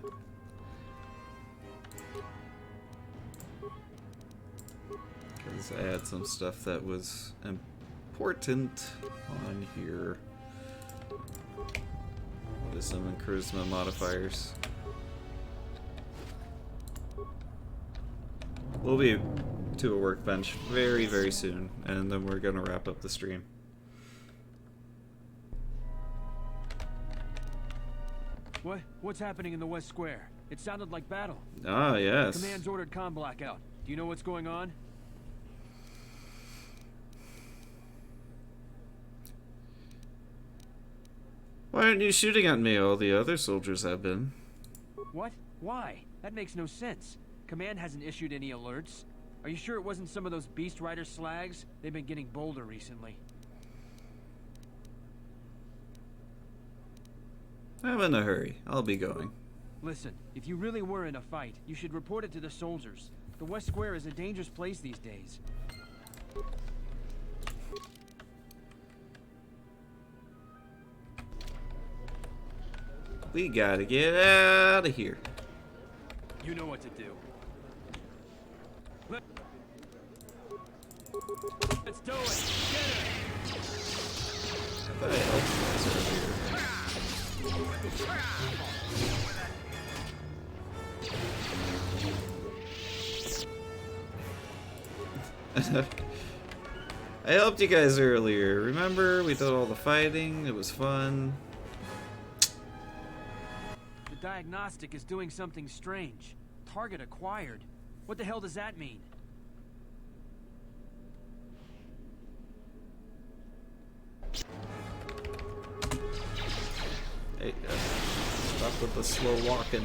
I had some stuff that was important on here. Wisdom and charisma modifiers. We'll be to a workbench very, very soon, and then we're gonna wrap up the stream. What's happening in the West Square? It sounded like battle. Ah, yes. Command's ordered comm blackout. Do you know what's going on? Why aren't you shooting at me? All the other soldiers have been. What? Why? That makes no sense. Command hasn't issued any alerts. Are you sure it wasn't some of those Beast Rider slags? They've been getting bolder recently. I'm in a hurry. I'll be going. Listen, if you really were in a fight, you should report it to the soldiers. The West Square is a dangerous place these days. We gotta get out of here. You know what to do. Let's do it! Get it! I thought I helped you guys earlier. I helped you guys earlier. Remember? We did all the fighting. It was fun. The diagnostic is doing something strange. Target acquired. What the hell does that mean? Hey, stop with the slow walking.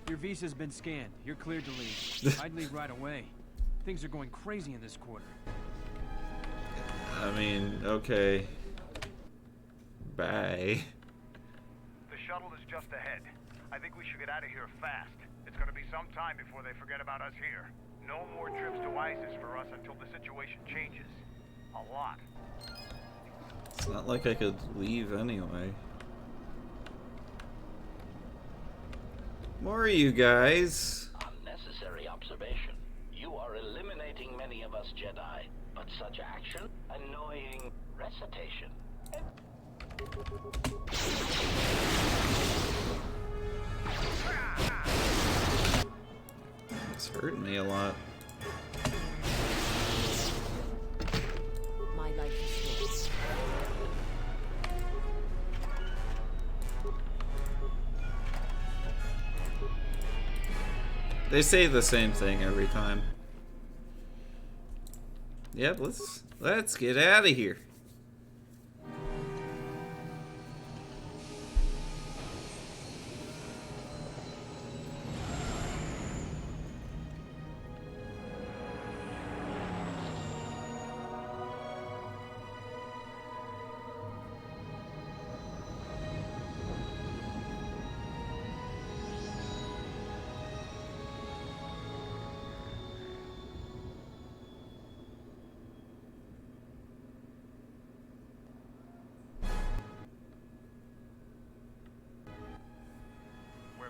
Your visa's been scanned. You're cleared to leave. I'd leave right away. Things are going crazy in this quarter. I mean, okay. Bye. The shuttle is just ahead. I think we should get out of here fast. It's gonna be some time before they forget about us here. No more trips to Iziz for us until the situation changes. A lot. It's not like I could leave anyway. More of you guys. Unnecessary observation. You are eliminating many of us Jedi, but such action, annoying recitation. It's hurting me a lot. My life is yours. They say the same thing every time. Yep, let's get out of here.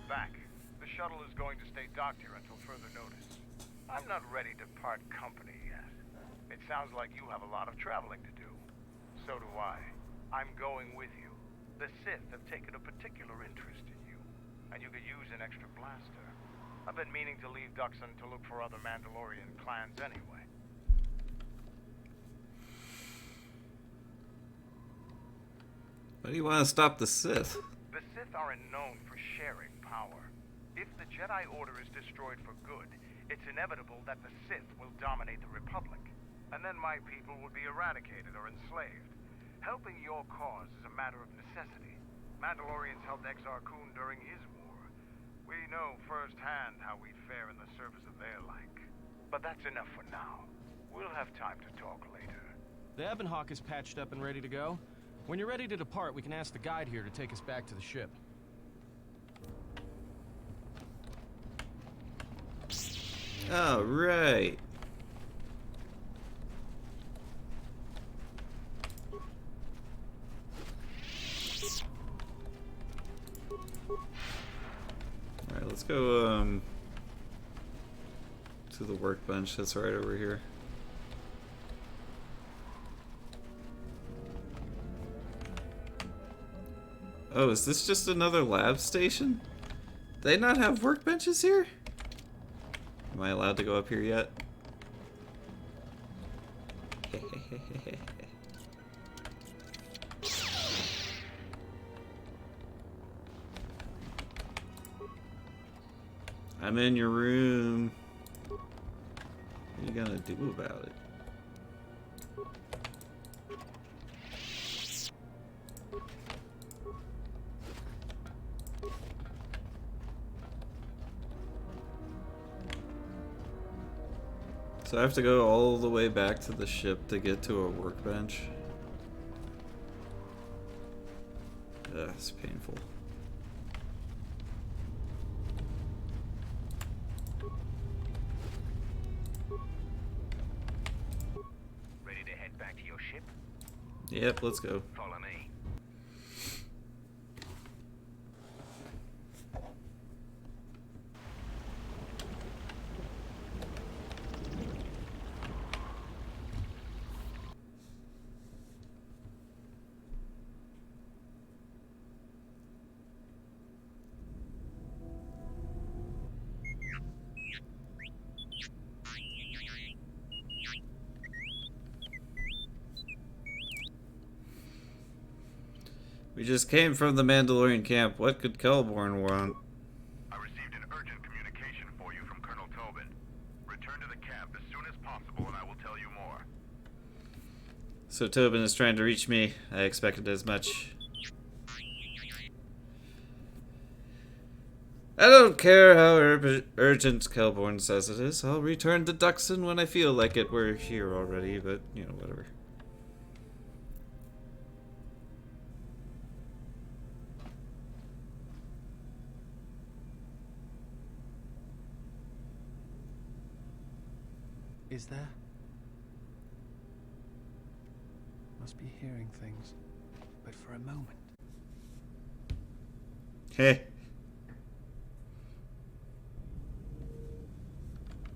Back. The shuttle is going to stay docked here until further notice. I'm not ready to part company yet. It sounds like you have a lot of traveling to do. So do I. I'm going with you. The Sith have taken a particular interest in you, and you could use an extra blaster. I've been meaning to leave Duxon to look for other Mandalorian clans anyway. Why do you want to stop the Sith? The Sith aren't known for sharing power. If the Jedi Order is destroyed for good, it's inevitable that the Sith will dominate the Republic. And then my people will be eradicated or enslaved. Helping your cause is a matter of necessity. Mandalorians helped Exar Kun during his war. We know firsthand how we fare in the service of their like. But that's enough for now. We'll have time to talk later. The Ebonhawk is patched up and ready to go. When you're ready to depart, we can ask the guide here to take us back to the ship. All right. All right, let's go to the workbench that's right over here. Oh, is this just another lab station? Do they not have workbenches here? Am I allowed to go up here yet? I'm in your room. What are you gonna do about it? So I have to go all the way back to the ship to get to a workbench. Ugh, it's painful. Ready to head back to your ship? Yep, let's go. Follow me. We just came from the Mandalorian camp. What could Kelborn want? I received an urgent communication for you from Colonel Tobin. Return to the camp as soon as possible and I will tell you more. So Tobin is trying to reach me. I expected as much. I don't care how urgent Kelborn says it is. I'll return to Duxon when I feel like it. We're here already, but, you know, whatever. Is there? Must be hearing things. But for a moment. Hey.